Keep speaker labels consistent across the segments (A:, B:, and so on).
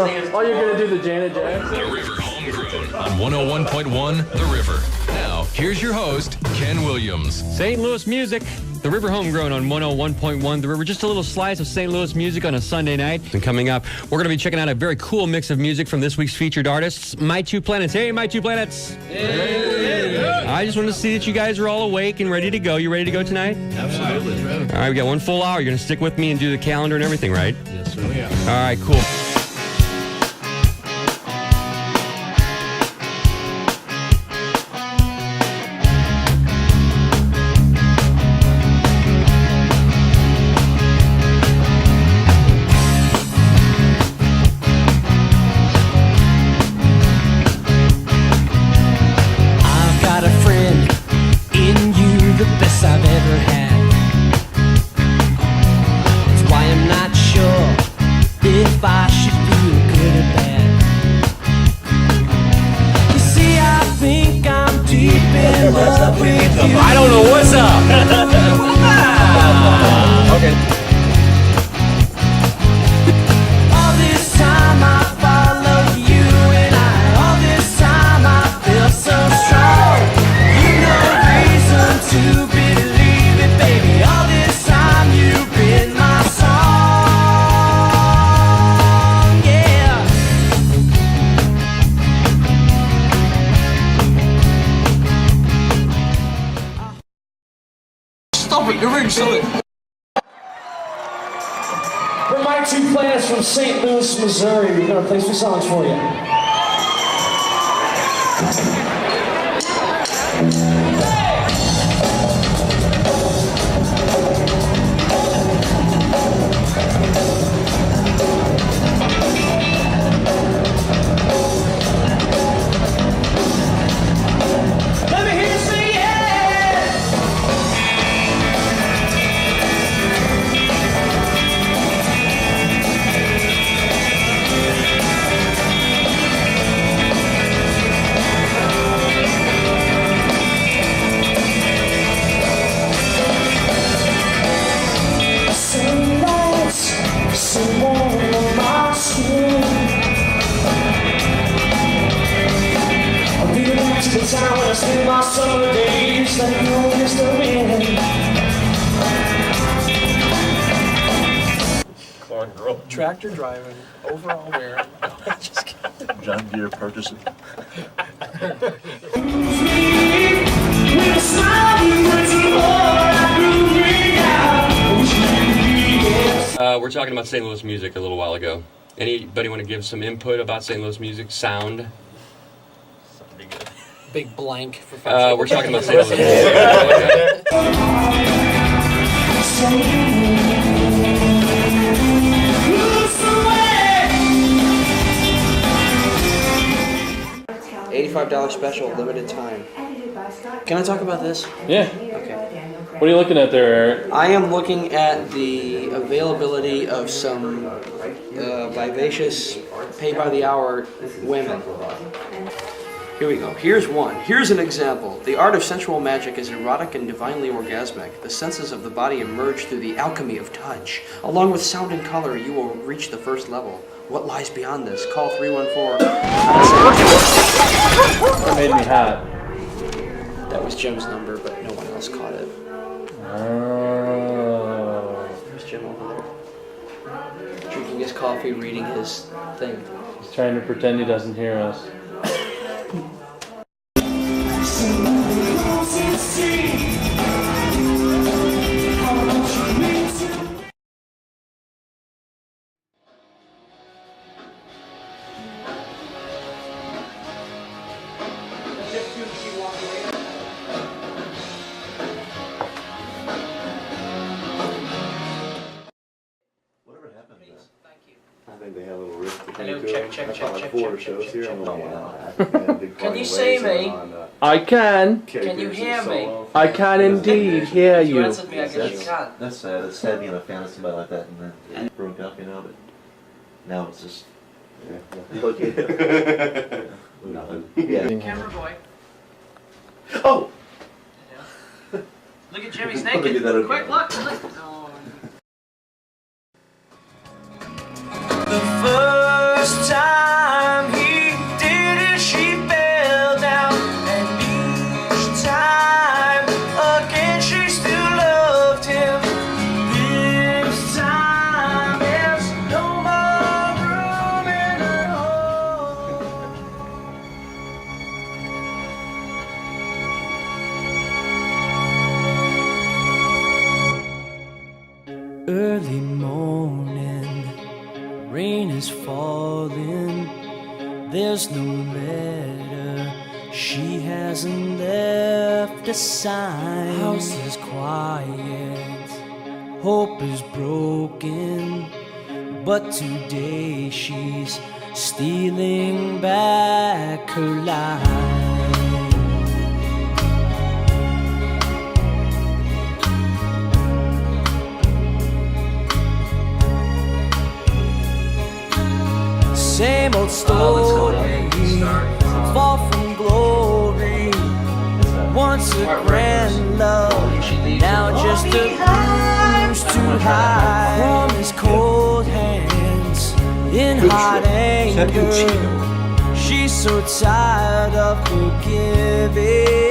A: Oh, you're gonna do the Janet Jackson?
B: The River Homegrown on 101.1 The River. Now, here's your host, Ken Williams.
C: St. Louis music. The River Homegrown on 101.1 The River. Just a little slice of St. Louis music on a Sunday night. And coming up, we're going to be checking out a very cool mix of music from this week's featured artists, My Two Planets. Hey, My Two Planets. Hey. I just wanted to see that you guys are all awake and ready to go. You ready to go tonight?
D: Absolutely.
C: All right, we got 1 full hour. You're going to stick with me and do the calendar and everything, right?
D: Yes, sir. Yeah.
C: All right, cool.
E: I've ever had. That's why I'm not sure if I should feel good or bad. You see, I think I'm deep in love with you.
C: I don't know what's up. Okay.
E: All this time I followed you, and all this time I feel so strong. You know reason to believe it, baby. All this time you've been my song, yeah.
F: Stop it, you're rude, stop it.
G: We're My Two Planets from St. Louis, Missouri. We're gonna play some songs for you. Let me hear you say yeah! Sunlights, so warm on my skin. I'll be back to the time when I spend my summer days like you always the wind.
A: Tractor driving, overall wearing. Just kidding.
D: John Deere purchasing.
G: With a smile you went to the Lord, I grew green out.
C: We're talking about St. Louis music a little while ago. Anybody want to give some input about St. Louis music? Sound?
A: Big blank for 5 seconds.
C: We're talking about St. Louis
F: $85 special, limited time. Can I talk about this?
A: Yeah.
F: Okay.
A: What are you looking at there, Eric?
F: I am looking at the availability of some vivacious, pay-by-the-hour women. Here we go. Here's one. Here's an example. The art of sensual magic is erotic and divinely orgasmic. The senses of the body emerge through the alchemy of touch. Along with sound and color, you will reach the first level. What lies beyond this? Call 314.
A: That made me hot.
F: That was Jim's number, but no one else caught it.
A: Oh.
F: There's Jim over there. Drinking his coffee, reading his thing.
A: He's trying to pretend he doesn't hear us.
D: Whatever happened to that? I think they had a little risk to
F: Hello,
D: do
F: check,
D: it.
F: check,
D: I've
F: check,
D: got like
F: check,
D: 4
F: check,
D: shows
F: check,
D: here.
F: check,
D: I'm
F: check.
D: like,
F: Can you see me?
A: I can.
F: Can you hear me?
A: I can indeed hear
F: You
A: you.
F: answered me, I guess you can.
D: That's sad. It's sad being a fan of somebody like that and then it broke up, you know, but now it's just... Yeah. Nothing. Yeah.
F: Camera boy.
D: Oh!
F: Look at Jimmy's
D: Look at
F: naked.
D: that.
F: Quick, look. The first time
E: early morning, rain is falling. There's no letter, she hasn't left a sign. House is quiet, hope is broken, but today she's stealing back her life. Same old story, fall from glory. Once a grand love, now just a bruise to hide from his cold hands in hot anger. She's so tired of forgiving.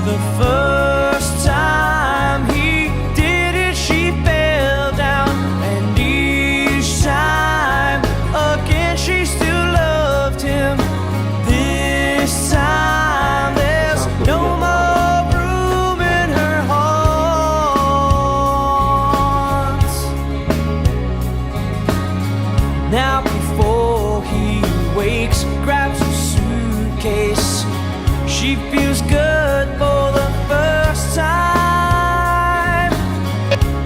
E: The first time he did it, she fell down, and each time again she still loved him. This time there's no more room in her heart. Now before he wakes, grabs a suitcase. She feels good for the first time.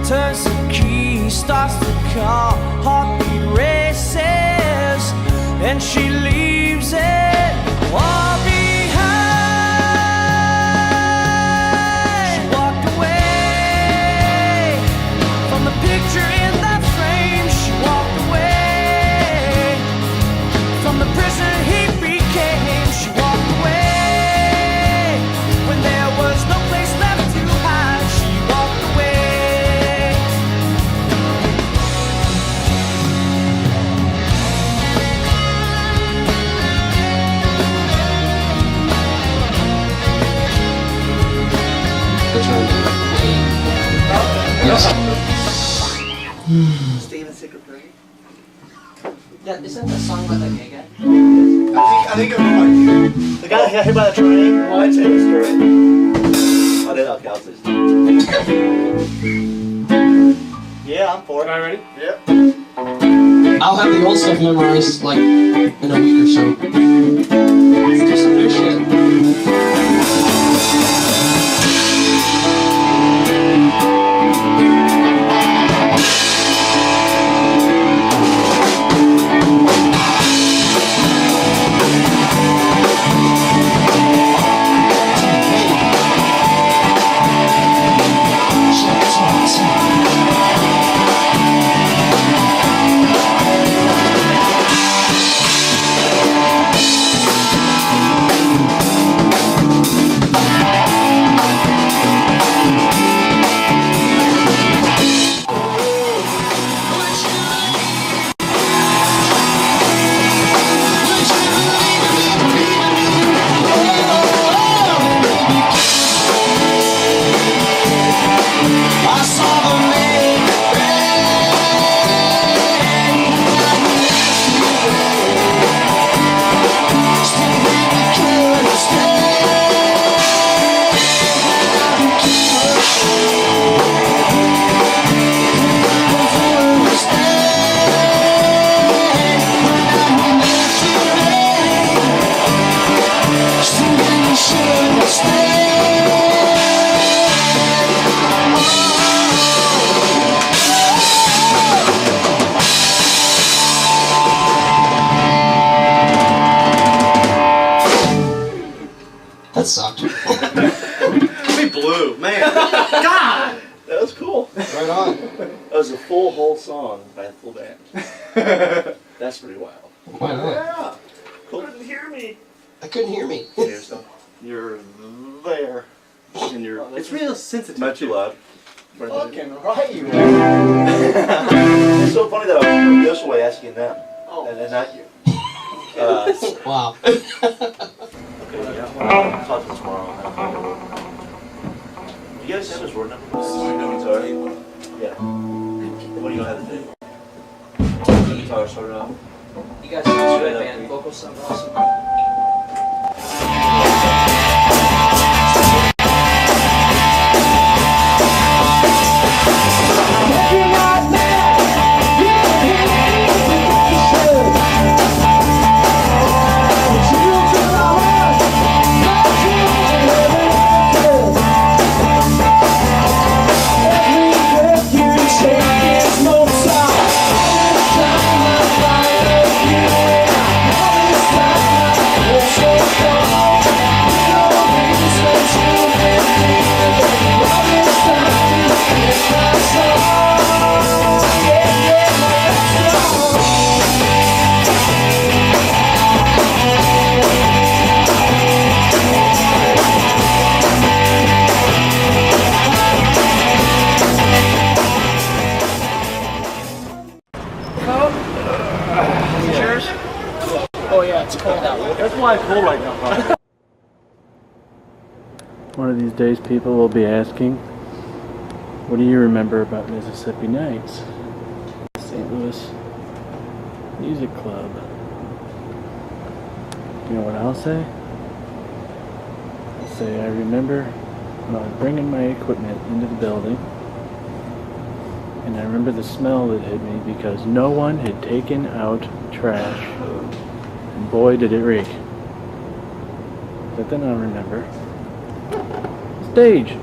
E: Turns the key, starts the car, heartbeat races, and she leaves it all behind. She walked away from the picture in that frame. She walked away from the prison he became. She walked away when there was no place left to hide. She walked away.
D: Stay in a secret party?
F: Isn't that song by the gay guy?
D: I think it was like the guy that got hit by the train. Oh, I'd say the story. Oh, they don't count this. Yeah, I'm for it. Are you ready? Yep.
F: I'll have the old stuff memorized like in a week or so. Let's do some new shit. That sucked.
D: We blew, man. God! That was cool.
F: Right on.
D: That was a full whole song by a full band. That's pretty wild.
F: Why not?
D: Yeah. Cool. Couldn't hear me.
F: I couldn't hear me.
D: You're there. And you're. It's real sensitive. Not too loud.
A: Fucking right, you are.
D: It's so funny though. This way asking them, and not you.
F: Wow.
D: Okay, yeah. I'll talk to them tomorrow. Do you guys have his word number? Sorry. Yeah. What do you have to do? Guitar started off.
F: You guys sound good, man. Vocals sound awesome.
H: One of these days people will be asking, what do you remember about Mississippi Nights? St. Louis Music Club. You know what I'll say? I'll say I remember when I was bringing my equipment into the building, and I remember the smell that hit me because no one had taken out trash, and boy did it reek. But then I'll remember stage.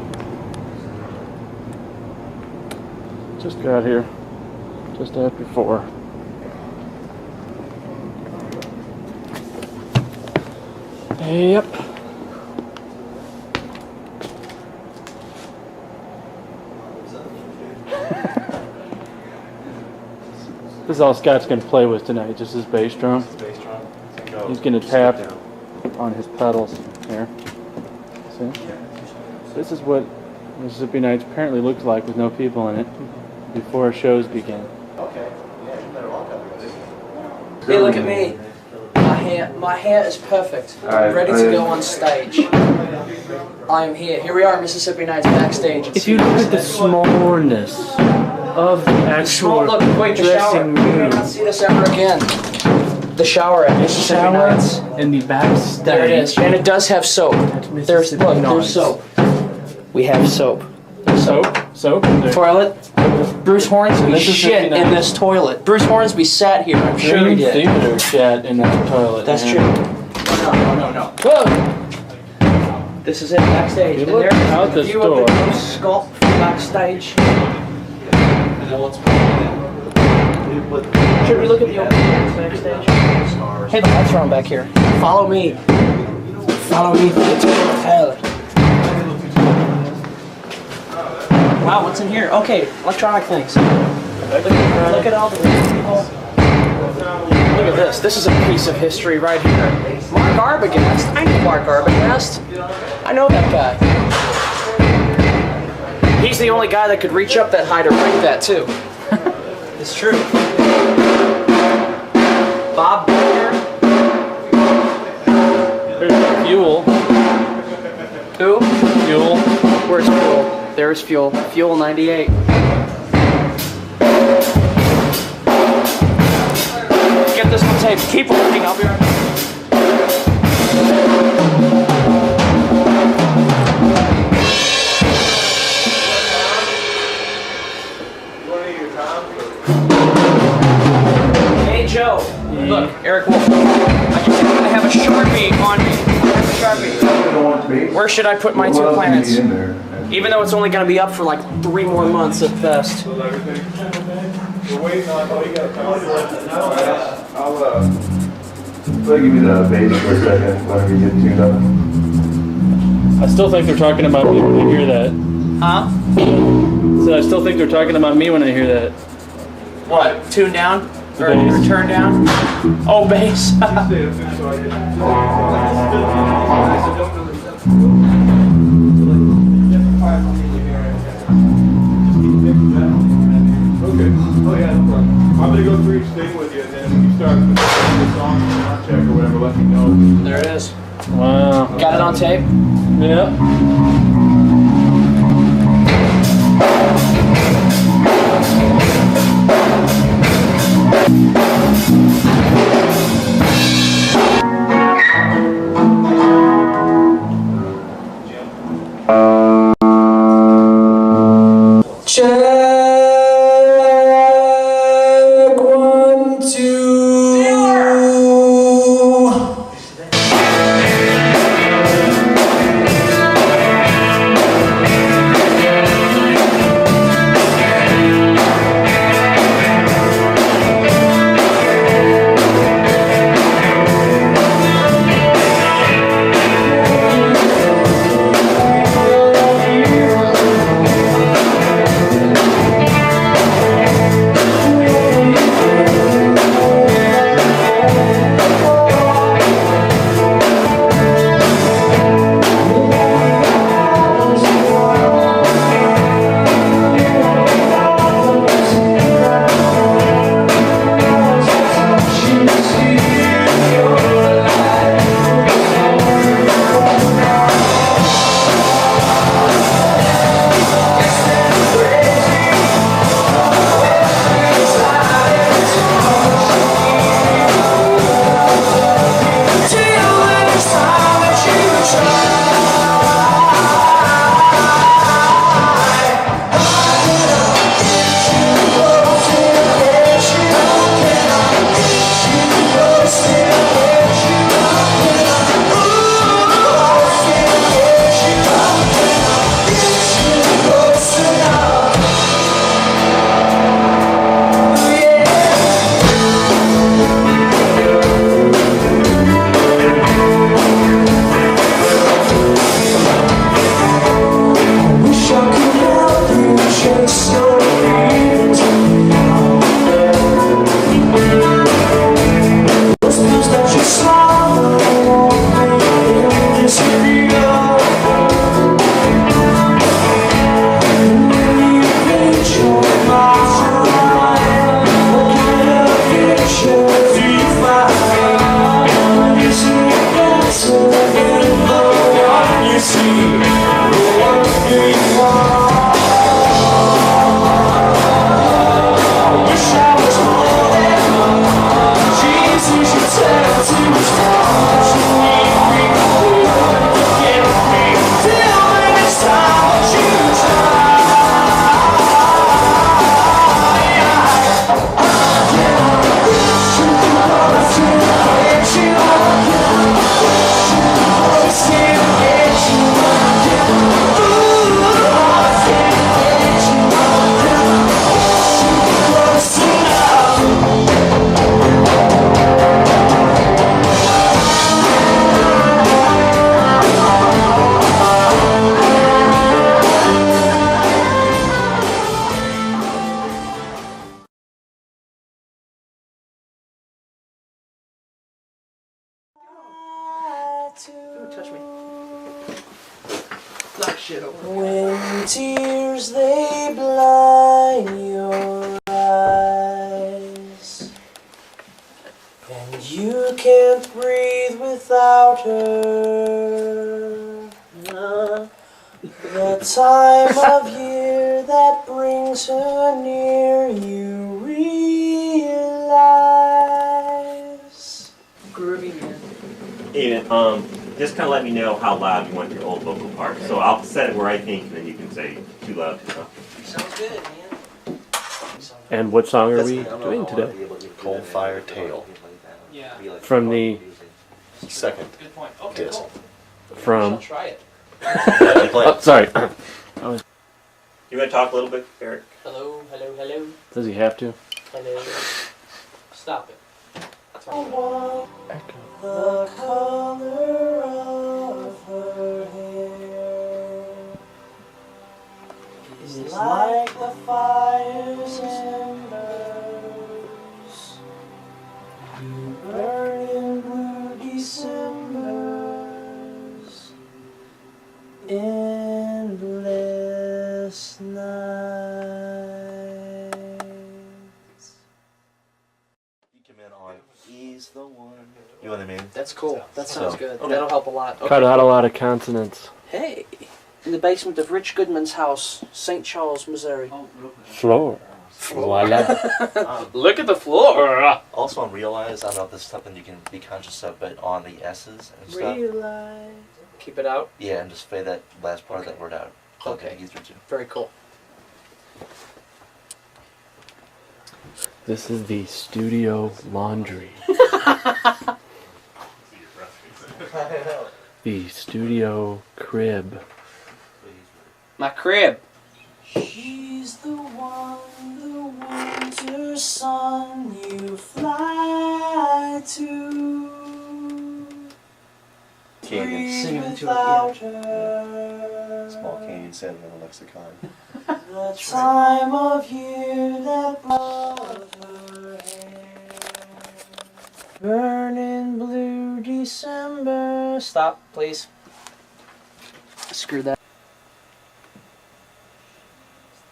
H: Just got here just after 4. Yep. This is all Scott's going to play with tonight, just his bass drum. He's going to tap on his pedals here. See? This is what Mississippi Nights apparently looks like with no people in it before shows begin.
F: Hey, look at me. My hair is perfect. I'm ready to go on stage. I am here. Here we are, Mississippi Nights backstage.
H: If you look at the smallness of the actual
F: Look, wait, the shower.
H: dressing
F: We're
H: room,
F: not see this ever again. The shower at Mississippi Nights.
H: and the backstage.
F: There it is. And it does have soap. There's soap. We have soap.
H: Soap.
F: Toilet. Bruce Hornsby shit in this toilet. Bruce Hornsby sat here. I'm sure he did.
H: Theater shat in that toilet.
F: That's true. No. Whoa! This is it backstage.
H: You
F: And
H: look
F: there's
H: out
F: the
H: this
F: view
H: door.
F: of the sculpt from backstage. Should we look at the open backstage? Hey, the lights are on back here. Follow me. Follow me through the toilet. Wow, what's in here? Okay, electronic things. Look at all the people. Look at this. This is a piece of history right here. Mark Arbogast. I know Mark Arbogast. I know that guy. He's the only guy that could reach up that high to break that too. It's true. Bob Mak'er.
H: There's Fuel.
F: Who?
H: Fuel.
F: Where's Fuel? There's Fuel. Fuel 98. Get this on tape. Keep looking. I'll be right back. Hey Joe. Look, Eric Wulff. I have a Sharpie on me. I have a Sharpie. Where should I put my 2 planets? Even though it's only going to be up for like 3 more months at best.
I: We're waiting on. Oh, you got a I'll give me the bass for a second whenever you get tuned up.
H: I still think they're talking about me when I hear that.
F: Huh?
H: So I still think they're talking about me when I hear that.
F: What? Tune down? Or
H: Bass.
F: turn down? Oh, bass.
I: Okay. Oh yeah, no problem. I'm gonna go through each thing with you, and then when you start the song check or whatever, let me know.
F: There it is.
H: Wow.
F: Got it on tape?
H: Yeah.
E: Check 1, 2.
F: Don't touch me. Knock shit over.
E: When tears they blind your eyes, and you can't breathe without her, the time of year that brings her near, you realize.
F: Groovy, man.
J: Even, just kind of let me know how loud you want your old vocal part. So I'll set it where I think, and then you can say too loud, too loud.
F: Sounds good, man.
H: And what song are we doing today?
A: Coal Fire Tale.
F: Yeah.
H: From the
A: Second
F: Good point. Okay,
A: disc.
F: cool.
H: from.
F: I'll try it.
H: Oh, sorry.
J: You want to talk a little bit, Eric?
F: Hello, hello, hello,
H: Does he have to?
F: hello. Stop it.
E: The color of her hair is like the fire's embers, you burn in blue Decembers, endless nights.
A: You come in on He's the One. You know what I mean?
F: That's cool. That sounds
A: So,
F: good.
A: okay.
F: That'll help a lot. Okay.
H: Cut out a lot of consonants.
F: Hey, in the basement of Rich Goodman's house, St. Charles, Missouri.
H: Floor. Voila.
F: Look at the floor.
A: Also on Realize, I don't know if this is something you can be conscious of, but on the S's and stuff.
F: Realize. Keep it out.
A: Yeah, and just fade that last part of that word out. So
F: Okay.
A: easier to.
F: Very cool.
H: This is the studio laundry. The studio crib.
F: My crib.
E: She's the one, the winter sun you fly to.
D: Sing
E: Breathe
D: it to
E: without
D: it,
E: her.
D: Small canyon sand in a lexicon.
E: The time of year that brought her hair.
F: Burning blue December. Stop, please. Screw that.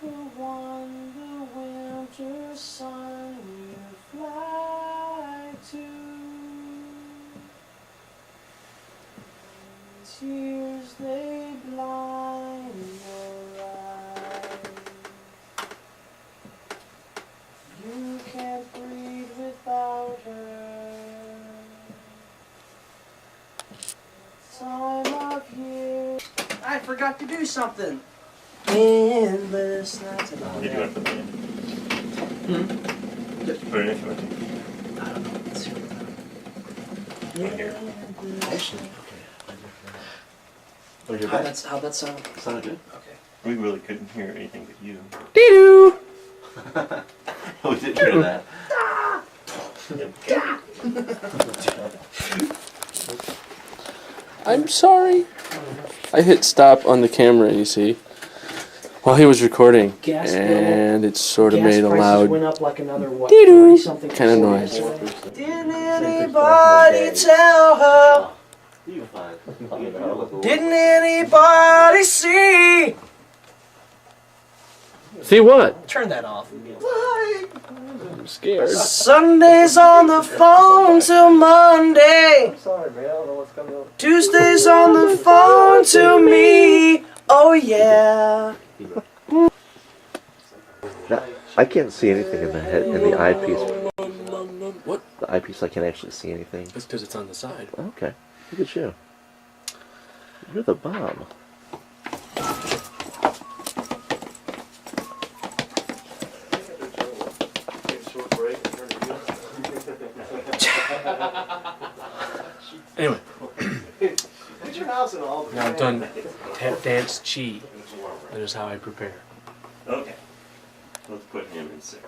E: The one, the winter sun you fly to. Tears they blind your eyes. You can't breathe without her. Time of year.
F: I forgot to do something.
E: Endless nights.
J: Did you want to put that in? Just put it in if you want to.
E: I don't know. Let's see
J: Right here.
F: How'd that sound?
A: Sounded good.
F: Okay.
J: We really couldn't hear anything but you.
F: Dee-doo!
A: We didn't hear that.
H: I'm sorry. I hit stop on the camera, you see, while he was recording,
F: Gas bill.
H: and it sort of
F: Gas
H: made a
F: prices
H: loud
F: went up like another what?
H: dee-doo
F: 30-something
H: kind of
F: percent.
H: noise.
E: Didn't anybody tell her? Didn't anybody see?
H: See what?
F: Turn that off.
H: I'm scared.
E: Sunday's on the phone till Monday.
D: Sorry, man. I don't know what's coming up.
E: Tuesday's on the phone to me. Oh yeah.
A: I can't see anything in the head in the eyepiece.
H: What?
A: The eyepiece, I can't actually see anything.
H: That's because it's on the side.
A: Okay, look at you. You're the bomb.
H: Anyway,
D: Put your house in Albany.
H: now I've done tap dance chi. That is how I prepare.
J: Okay. Let's put him in 6.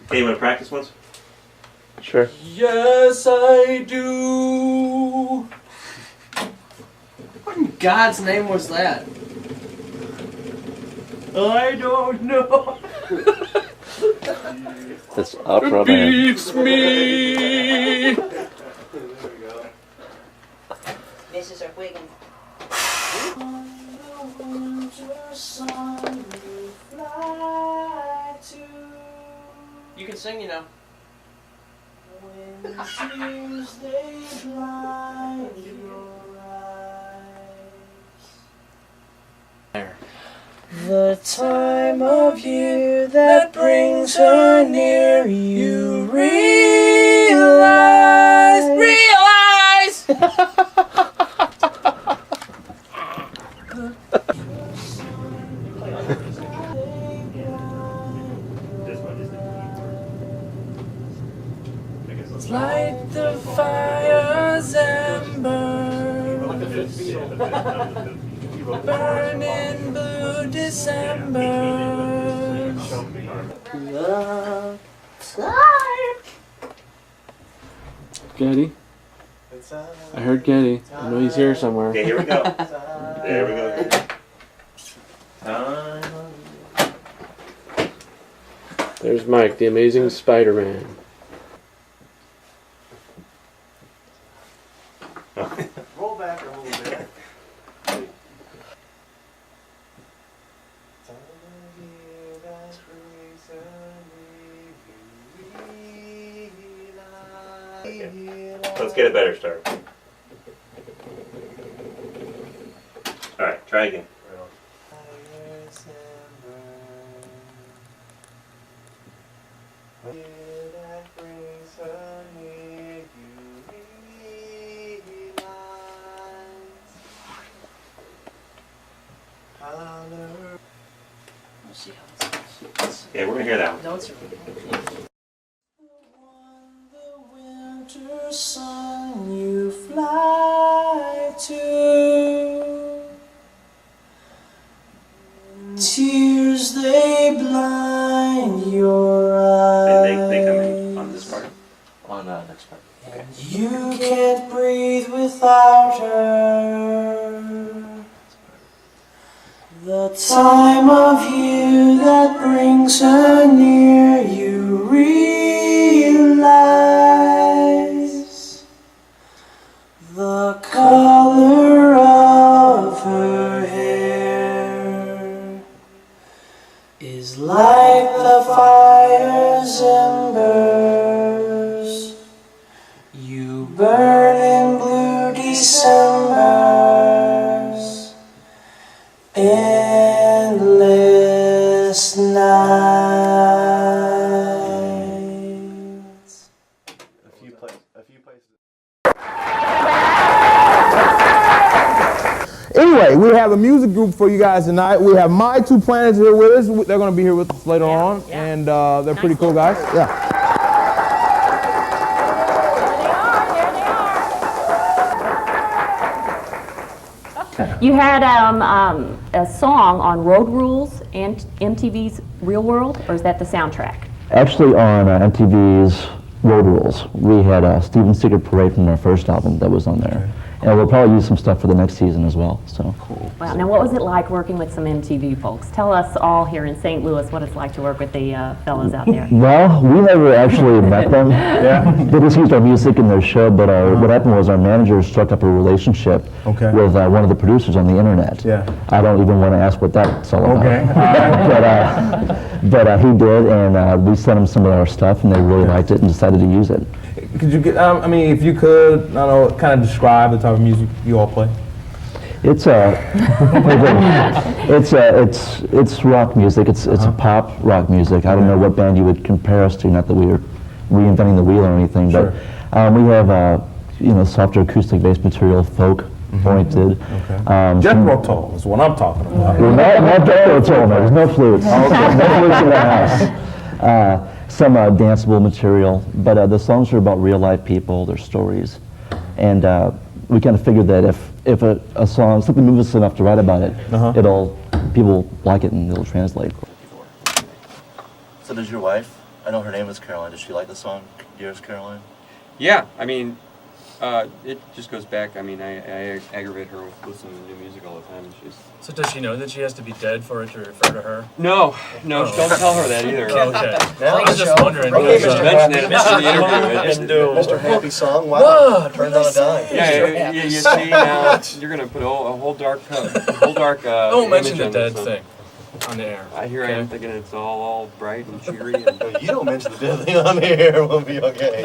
J: Okay, you want to practice once?
A: Sure.
E: Yes, I do.
F: What in God's name was that?
E: I don't know.
A: This opera man.
H: Beats me.
K: Mrs. O'Wiggin.
F: You can sing, you know.
E: When tears they blind your eyes.
H: There.
E: The time of year that brings her near, you realize.
J: This one is the
E: Light the fire's ember, burning blue Decembers.
H: Getty? I heard Getty. I know he's here somewhere.
J: Okay, here we go. There we go. Time.
H: There's Mike, the amazing Spider-Man.
D: Roll back a little bit.
J: Let's get a better start. Alright, try again.
A: see how this is.
J: Yeah, we're gonna hear that one.
A: No, it's
E: Winter sun you fly to, tears they blind your eyes.
J: They come in on this part.
A: On next part. Okay.
E: You can't breathe without her. The time of year that brings her near, you realize the color of her hair is like the fire's embers you burn in blue Decembers, endless nights.
I: A few places. Anyway, we have a music group for you guys tonight. We have My Two Planets here with us. They're going to be here with us later on, and they're pretty cool guys. Yeah.
L: You had a song on Road Rules and MTV's Real World, or is that the soundtrack?
M: Actually, on MTV's Road Rules, we had Steven Secret Parade from their first album that was on there. And we'll probably use some stuff for the next season as well. So cool.
L: Wow. Now, what was it like working with some MTV folks? Tell us all here in St. Louis what it's like to work with the fellows out there.
M: Well, we never actually met them. Yeah. They just used our music in their show, but what happened was our manager struck up a relationship with one of the producers on the internet. Yeah. I don't even want to ask what that's all about. Okay. But he did, and we sent him some of our stuff, and they really liked it and decided to use it.
I: Could you get, I mean, if you could, I don't know, kind of describe the type of music you all play?
M: It's it's rock music. It's a pop rock music. I don't know what band you would compare us to. Not that we are reinventing the wheel or anything, but we have softer acoustic bass material, folk oriented.
I: Jethro Tull is what I'm talking about.
M: Well, not Jethro Tull. No, there's no flutes. No flutes in the house. Some danceable material, but the songs are about real life people, their stories, and we kind of figured that if a song, something moves us enough to write about it, people like it and it'll translate.
A: So does your wife, I know her name is Caroline, does she like the song, Yours Caroline?
C: Yeah, I mean, it just goes back. I mean, I aggravate her with listening to new music all the time. And
H: So does she know that she has to be dead for it to refer to her?
C: No, don't tell her that either.
H: Okay. I was just wondering.
C: Mr.
D: Mr. Happy Song. Wow, turns on a dime.
C: Yeah, you see now you're gonna put a whole dark
H: Don't mention the dead thing on the air.
C: I am thinking it's all bright and cheery. And
D: you don't mention the dead thing on the air, we'll be okay.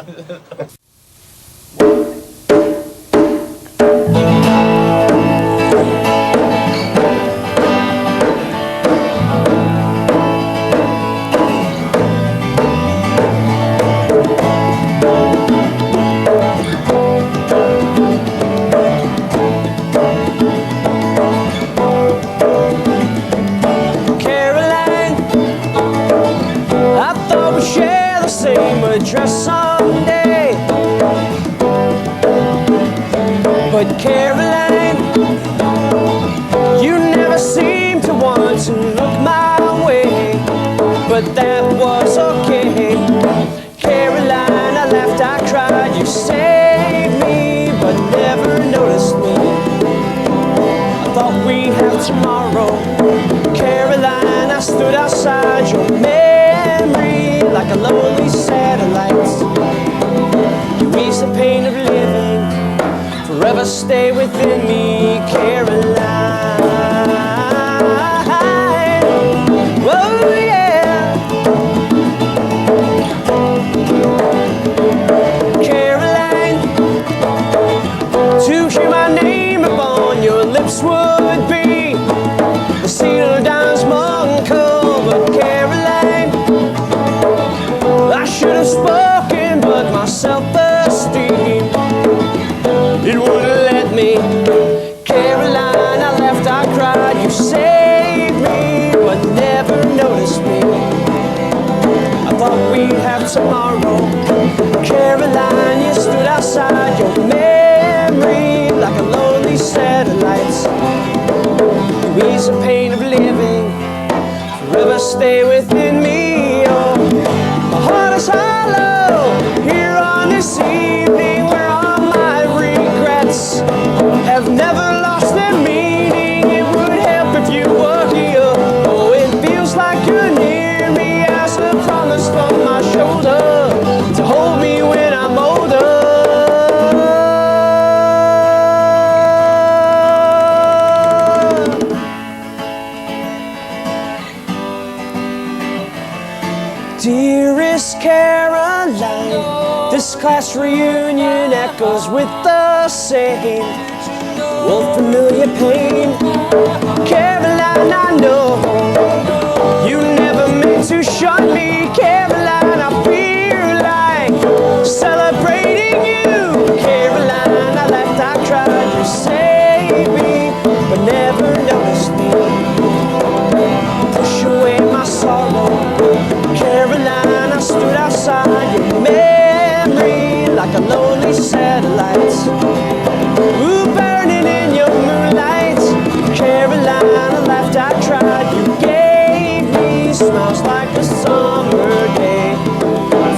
E: Address someday, but Caroline, you never seem to want to look my way, but that was okay. Caroline, I laughed, I cried, you saved me, but never noticed me. I thought we'd have tomorrow. Caroline, I stood outside your memory like a lonely satellite. You ease the pain of living, forever stay within me, Caroline. Oh yeah. Caroline, to hear my name upon your lips would be the seal of Don's uncle, but Caroline, I should have spoken, but my self-esteem, it wouldn't let me. Caroline, tomorrow. Caroline, you stood outside your memory like a lonely satellite. You ease the pain of living, forever stay within me. Oh, my heart is hollow here on this evening where all my regrets have never lost their meaning. It would help if you were here. Oh, it feels like you're near me as a promise from my shoulder to hold me when I'm older. Dearest Caroline, this class reunion echoes with the same old familiar pain. Caroline, I know you never meant to shun me. Caroline, I feel like celebrating you. Caroline, I laughed, I cried, you saved me, but never noticed me. Push away my sorrow. Caroline, I stood outside your memory like a lonely satellite. Ooh, burning in your moonlight. Caroline, I laughed, I cried. You gave me smiles like a summer day.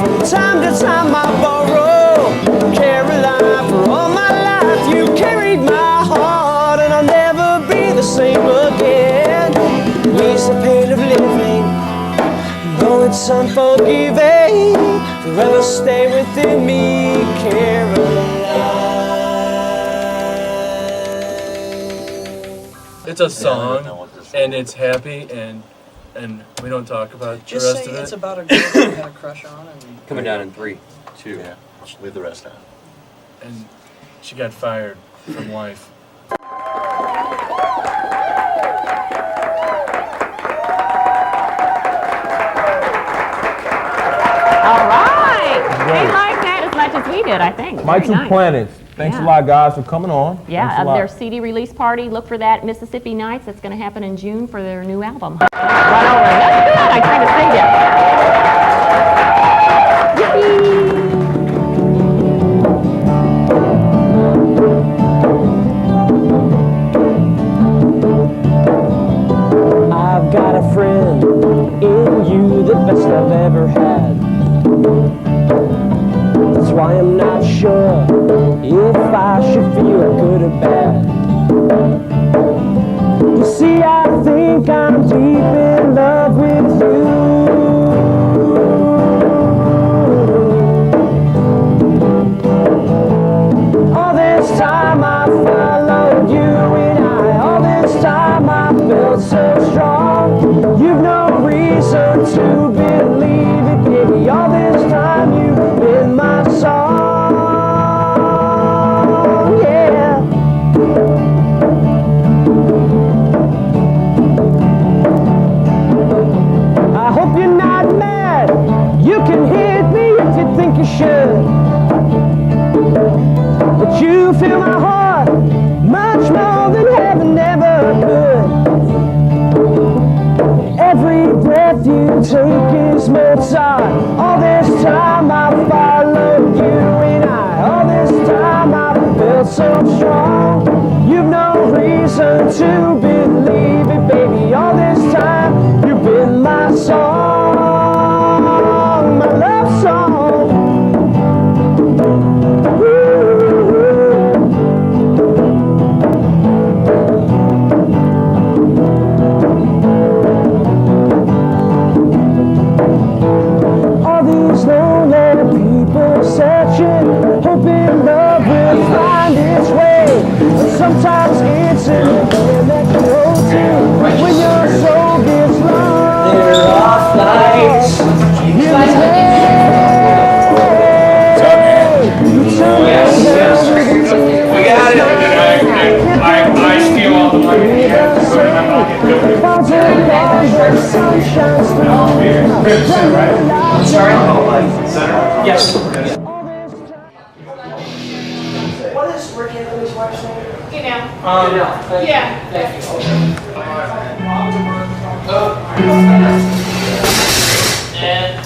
E: From time to time I borrow. Caroline, for all my life you carried my heart, and I'll never be the same again. Ease the pain of living, though it's unforgiving, forever stay within me, Caroline.
H: It's a song, and it's happy, and we don't talk about
F: Just
H: the rest
F: say
H: of it.
F: it's about a girl that you had a crush on. And
C: Coming down in 3, 2.
A: Yeah, leave the rest out.
H: And she got fired from life.
L: All right. They like that as much as we did, I think.
N: My
L: Very
N: Two
L: nice.
N: Planets. Thanks a lot, guys, for coming on.
L: Yeah,
N: Thanks a lot.
L: their CD release party. Look for that Mississippi Nights. That's going to happen in June for their new album. Right over. That's good. I tried to say that.
E: I've got a friend in you, the best I've ever had. That's why I'm not sure if I should feel good or bad. You see, I think I'm deep in love with you. All this time I followed you, and all this time I felt so strong. You've no reason to believe it, baby. All this time you've been my song, yeah. I hope you're not mad. You can hit me if you think you should. But you fill my heart much more than heaven ever could. Every breath you take is Mozart. All this time I followed you, and all this time I felt so strong. You've no reason to believe it, baby. All this time you've been my song, my love song. All these lonely people searching, hoping love will find its way. But sometimes it's an event that you hold to when your soul gets lost. There are flights.
G: We got it. I steal all the money.
E: Sorry?
F: Yes.
E: What is Rick Anthony's wife's name?
K: You know.
F: Yeah.
K: Yeah.
F: And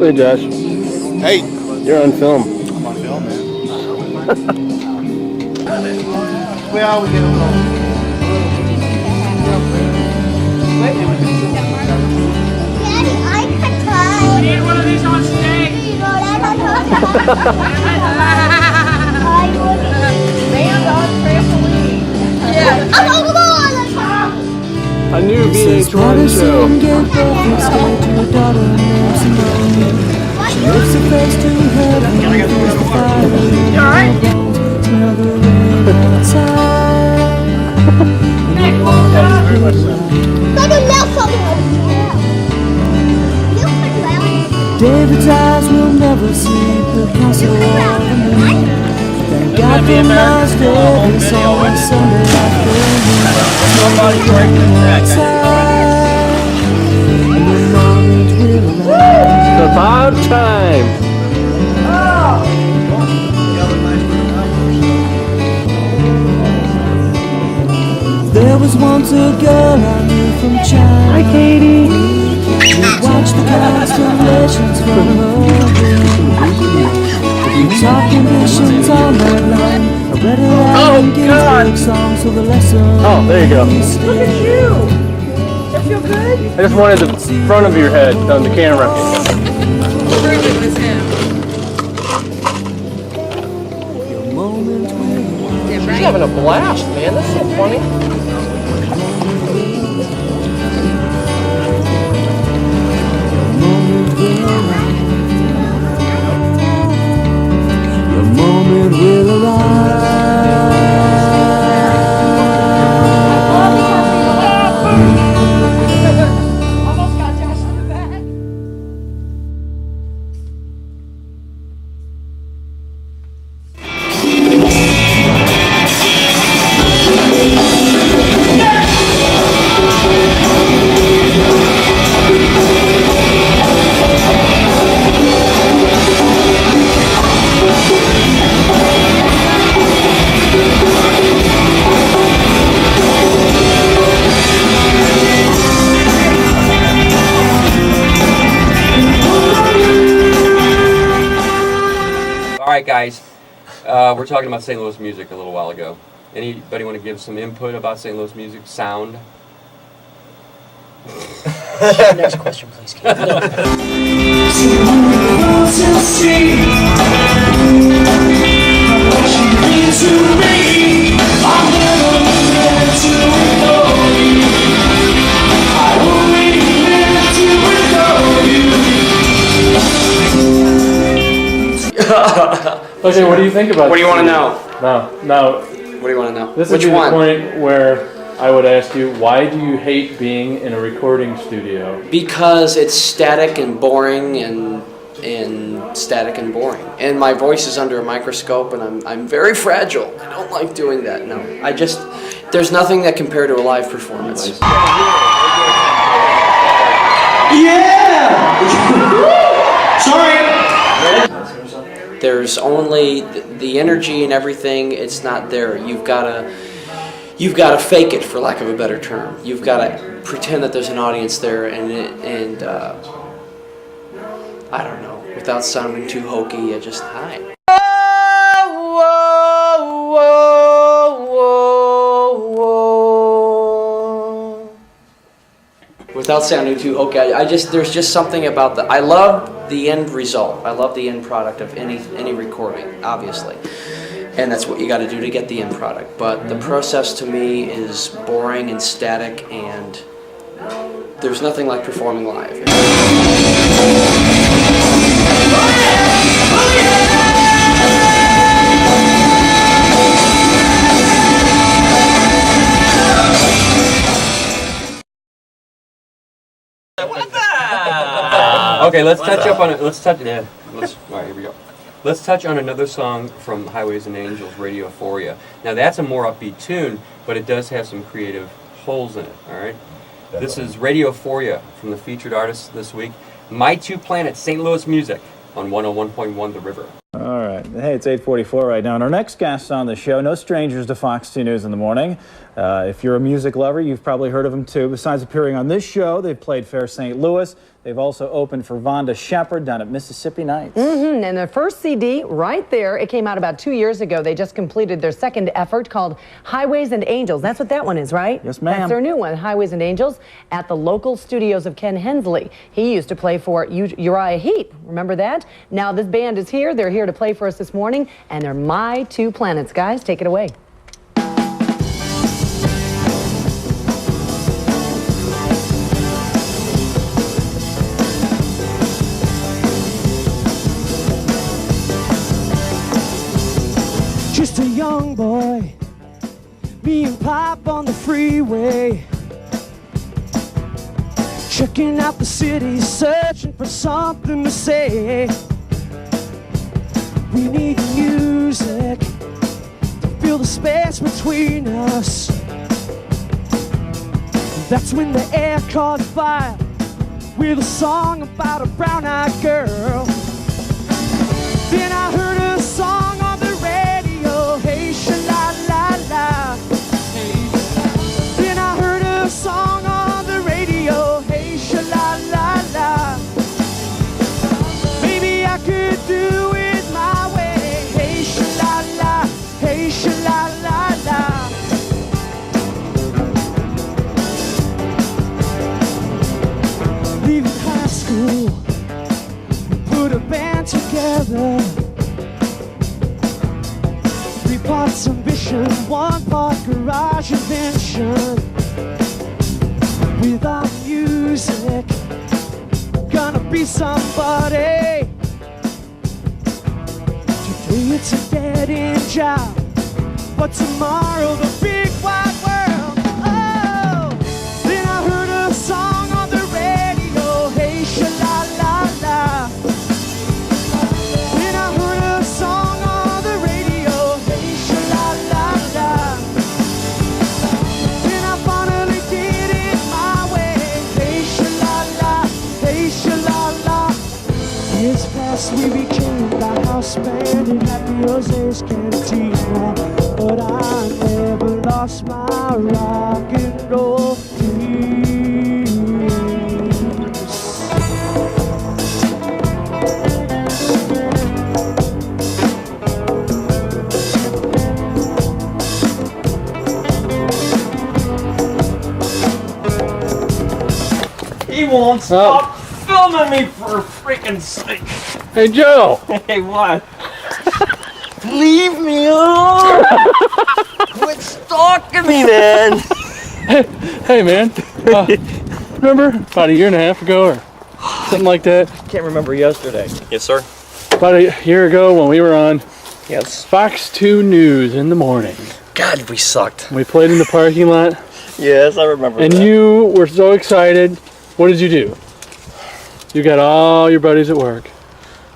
H: Hey, Josh.
O: Hey.
H: You're on film.
O: I'm on film, man. Well, we get a little.
E: Daddy, I can try. We need one of these on stage. Stand on trampoline. Yeah. Come on.
H: A new VH1 show.
E: She lives the face to heaven. You alright? Smell the rain outside. Let him know something. David's eyes will never see the castle of the moon. Thank God for my story, song on Sunday afternoon.
H: It's about time.
E: There was once a girl I knew from China. Hi, Katie. We watched the constellations from her room. Talking visions all night long. I read her Allen Ginsberg songs for the lesson.
H: Oh, there you go.
E: Look at you. That feel good?
H: I just wanted the front of your head on the camera.
F: She's having a blast, man. That's so funny.
E: Your moment will arrive.
C: right, guys. We're talking about St. Louis music a little while ago. Anybody want to give some input about St. Louis music sound?
F: Next question, please, Keith.
H: Okay, what do you think about
F: What do you
H: this?
F: want to know?
H: No.
F: What do you want to know?
H: This
F: Which
H: would be
F: one?
H: the point where I would ask you, why do you hate being in a recording studio?
F: Because it's static and boring and static and boring. And my voice is under a microscope and I'm very fragile. I don't like doing that, no. There's nothing that compared to a live performance.
G: Yeah! Sorry!
F: There's only the energy and everything, it's not there. You've got to fake it, for lack of a better term. You've got to pretend that there's an audience there and I don't know, without sounding too hokey, hi. Without sounding too hokey, there's just something about I love the end result. I love the end product of any recording, obviously. And that's what you got to do to get the end product. But the process to me is boring and static, and there's nothing like performing live.
C: Okay, let's touch up on it. All right, here we go. Let's touch on another song from Highways and Angels, Radiophoria. Now that's a more upbeat tune, but it does have some creative holes in it, all right? This is Radiophoria from the featured artist this week, My Two Planets, St. Louis Music on 101.1 The River.
P: All right. Hey, it's 8:44 right now. And our next guest on the show, no strangers to Fox 2 News in the morning. If you're a music lover, you've probably heard of them too. Besides appearing on this show, they've played Fair St. Louis. They've also opened for Vonda Shepard down at Mississippi Nights.
Q: And their first CD, right there, it came out about 2 years ago. They just completed their second effort called Highways and Angels. That's what that one is, right?
P: Yes, ma'am.
Q: That's their new one, Highways and Angels, at the local studios of Ken Hensley. He used to play for Uriah Heep. Remember that? Now this band is here. They're here to play for us this morning, and they're My Two Planets. Guys, take it away.
G: Just a young boy, me and Pop on the freeway, checking out the city, searching for something to say. We need music to fill the space between us. That's when the air caught fire with a song about a brown-eyed girl. Then I heard a song on the radio, hey sha-la-la-la. Then I heard a song on the radio, hey sha-la-la-la. Maybe I could do it my way, hey sha-la-la, hey sha-la-la-la. Leaving high school, we put a band together. 3 parts ambition, 1 part garage invention. With our music, gonna be somebody. Today it's a dead-end job, but tomorrow the big wide world. Oh, then I heard a song on the radio, hey sha-la-la-la. Then I heard a song on the radio, hey sha-la-la-la. Then I finally did it my way, hey sha-la-la, hey sha-la-la. Years past we became the house band in Happy Jose's Cantina, but I never lost my rock and roll dreams.
F: He won't stop filming me for freaking sake.
H: Hey, Joe.
F: Hey, what? Leave me alone! Quit stalking me, man!
H: Hey, man. Remember about a year and a half ago or something like that?
F: Can't remember yesterday. Yes, sir.
H: About a year ago when we were on
F: Yes.
H: Fox 2 News in the morning.
F: God, we sucked.
H: We played in the parking lot.
F: Yes, I remember
H: And
F: that.
H: you were so excited. What did you do? You got all your buddies at work.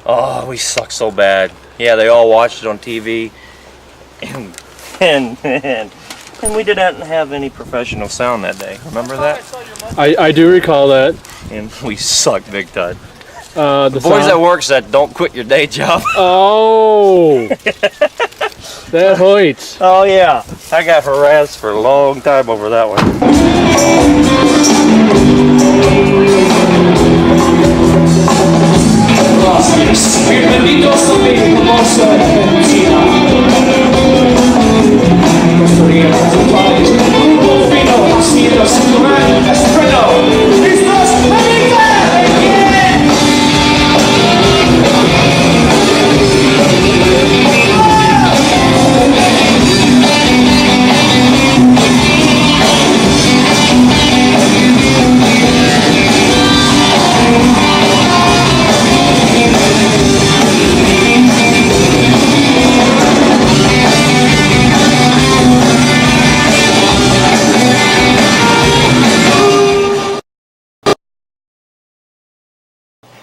F: Oh, we suck so bad. Yeah, they all watched it on TV. And we didn't have any professional sound that day. Remember that?
H: I do recall that.
F: And we sucked big time.
H: The
F: boys
H: sound-
F: at work said, don't quit your day job.
H: Oh! That hoits.
F: Oh, yeah. I got harassed for a long time over that one.
E: Bienvenidos a mi hermosa Argentina. Construir tu país, grupo fino, haciendo cinturón, estreno. ¿Listos?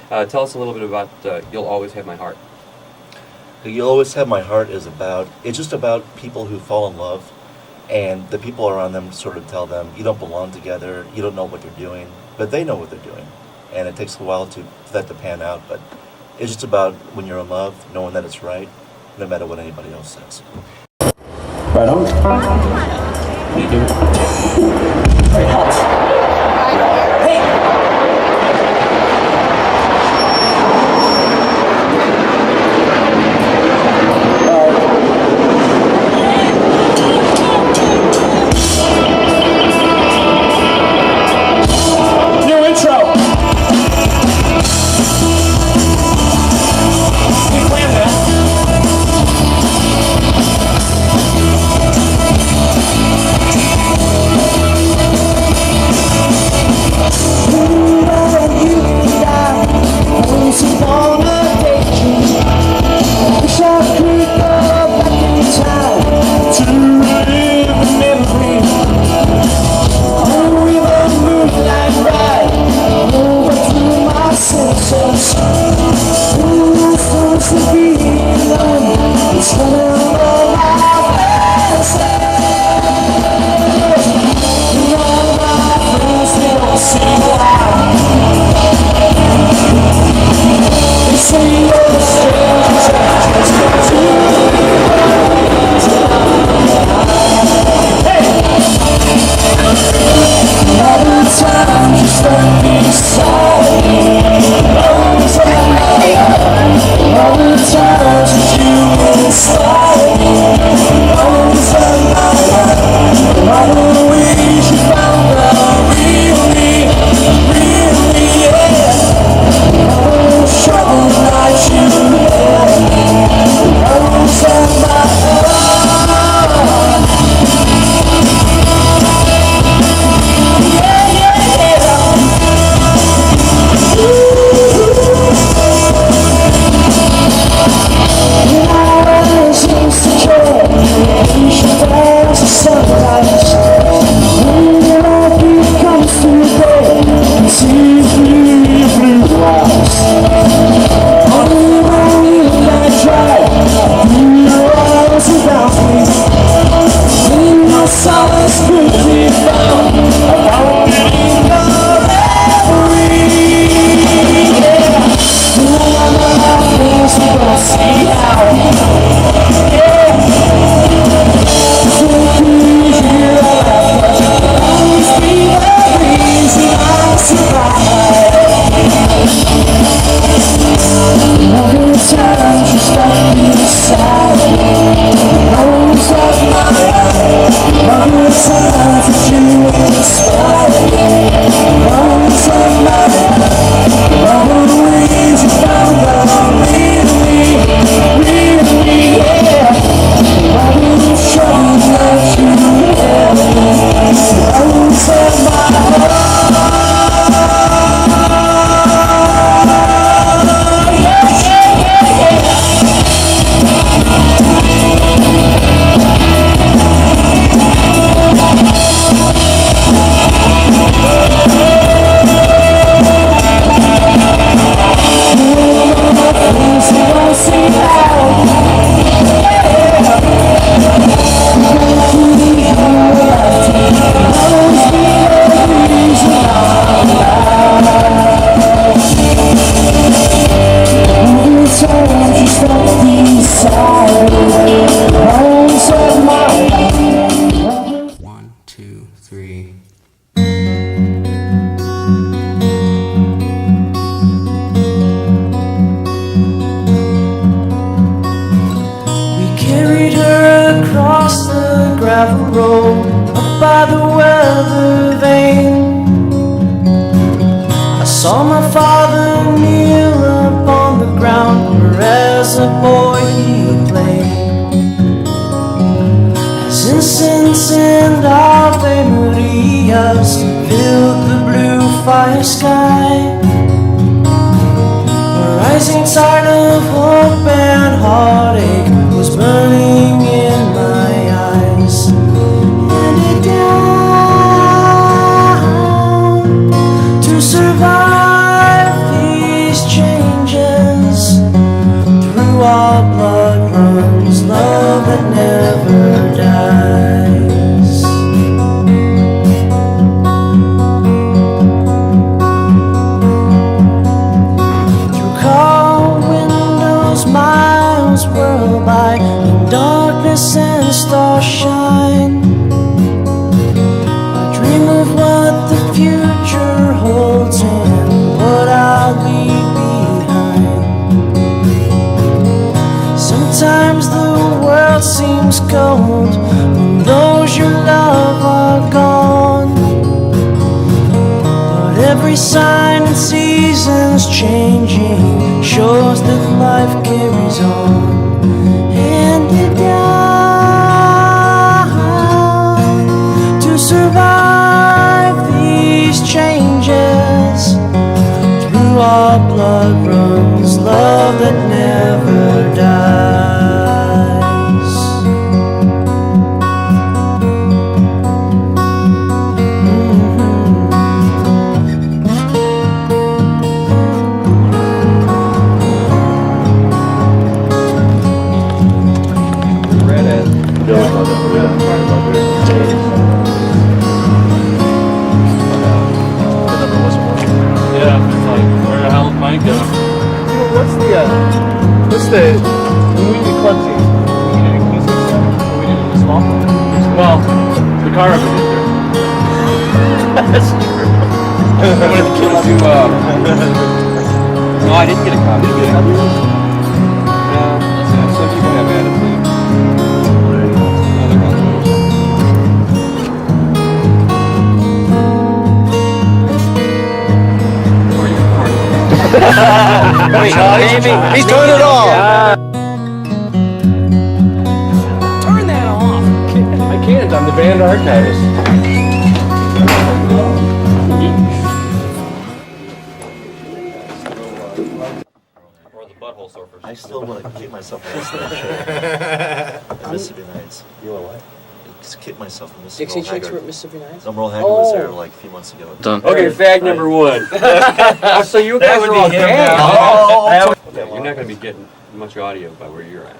C: Tell us a little bit about You'll Always Have My Heart.
A: You'll Always Have My Heart is it's just about people who fall in love, and the people around them sort of tell them, you don't belong together, you don't know what you're doing, but they know what they're doing. And it takes a while for that to pan out, but it's just about when you're in love, knowing that it's right, no matter what anybody else says.
E: Right on. You do. Very hot. Hey! New intro. We planned that.
R: 2, 3.
E: Carried her across the gravel road up by the weather vane. I saw my father kneel upon the ground where as a boy he played. As incense and Ave Marias filled the blue fire sky, a rising tide of hope and heartache was burning in my eyes. And it down to survive these changes. Through our blood runs love that never dies. Through car windows miles whirl by, in darkness and stars shine. I dream of what the future holds and what I'll leave behind. Sometimes the world seems cold when those you love are gone, but every sign and season's changing shows that life carries on. And it down to survive these changes. Through our blood runs love that never dies.
H: Yeah, it's like, where the hell did mine go?
O: What's the, when we did club team, we did a music center, or we did it in a small club?
H: Well, the car over there.
O: That's true.
C: I wanted the kids to, no, I didn't get a copy. Did you get a copy of this? No, some people have attitude.
O: He's doing it all.
E: Turn that off!
H: I can't, I'm the band archivist.
C: Or the butthole surfers.
A: I still want to kick myself in the Mississippi Nights. You want what? Just kick myself in Mississippi.
F: Dixie Chicks were at Mississippi Nights?
A: Merle Haggard was there like a few months ago.
C: Done. Okay, fag number 1. Oh, so you guys are all gay. Okay, you're not going to be getting much audio by where you're at.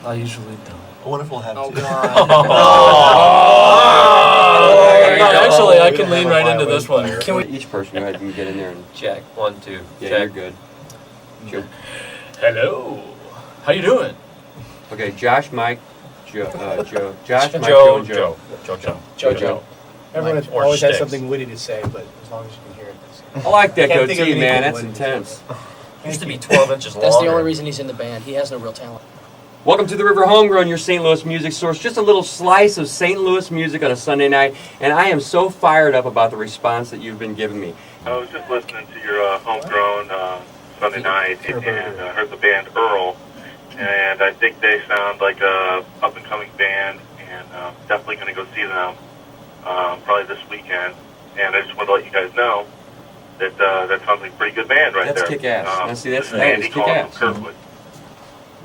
O: I usually don't.
A: I wonder if we'll have to.
O: Actually, I can lean right into this one.
C: Can we? Each person, go ahead and get in there and
O: Check. 1, 2.
C: yeah,
O: Check.
C: you're good. Sure.
O: Hello. How you doing?
C: Okay, Josh, Mike, Josh, Mike,
O: Joe,
C: Joe.
O: Joe.
D: Everyone
O: Or
D: always has
O: Sticks.
D: something witty to say, but as long as you can hear it.
C: I like that
D: Can't think of
C: goatee,
D: anything
C: man. That's
D: witty.
C: intense.
O: Used to be 12 inches long.
F: That's the only reason he's in the band. He has no real talent.
C: Welcome to the River Homegrown, your St. Louis music source. Just a little slice of St. Louis music on a Sunday night, and I am so fired up about the response that you've been giving me.
I: I was just listening to your homegrown Sunday night and heard the band Earl, and I think they sound like a up-and-coming band, and definitely going to go see them probably this weekend. And I just want to let you guys know that that sounds like a pretty good band right
C: That's
I: there.
C: kick-ass. Now, see, that's
I: Andy calling
C: kick-ass.
I: from Kirkwood.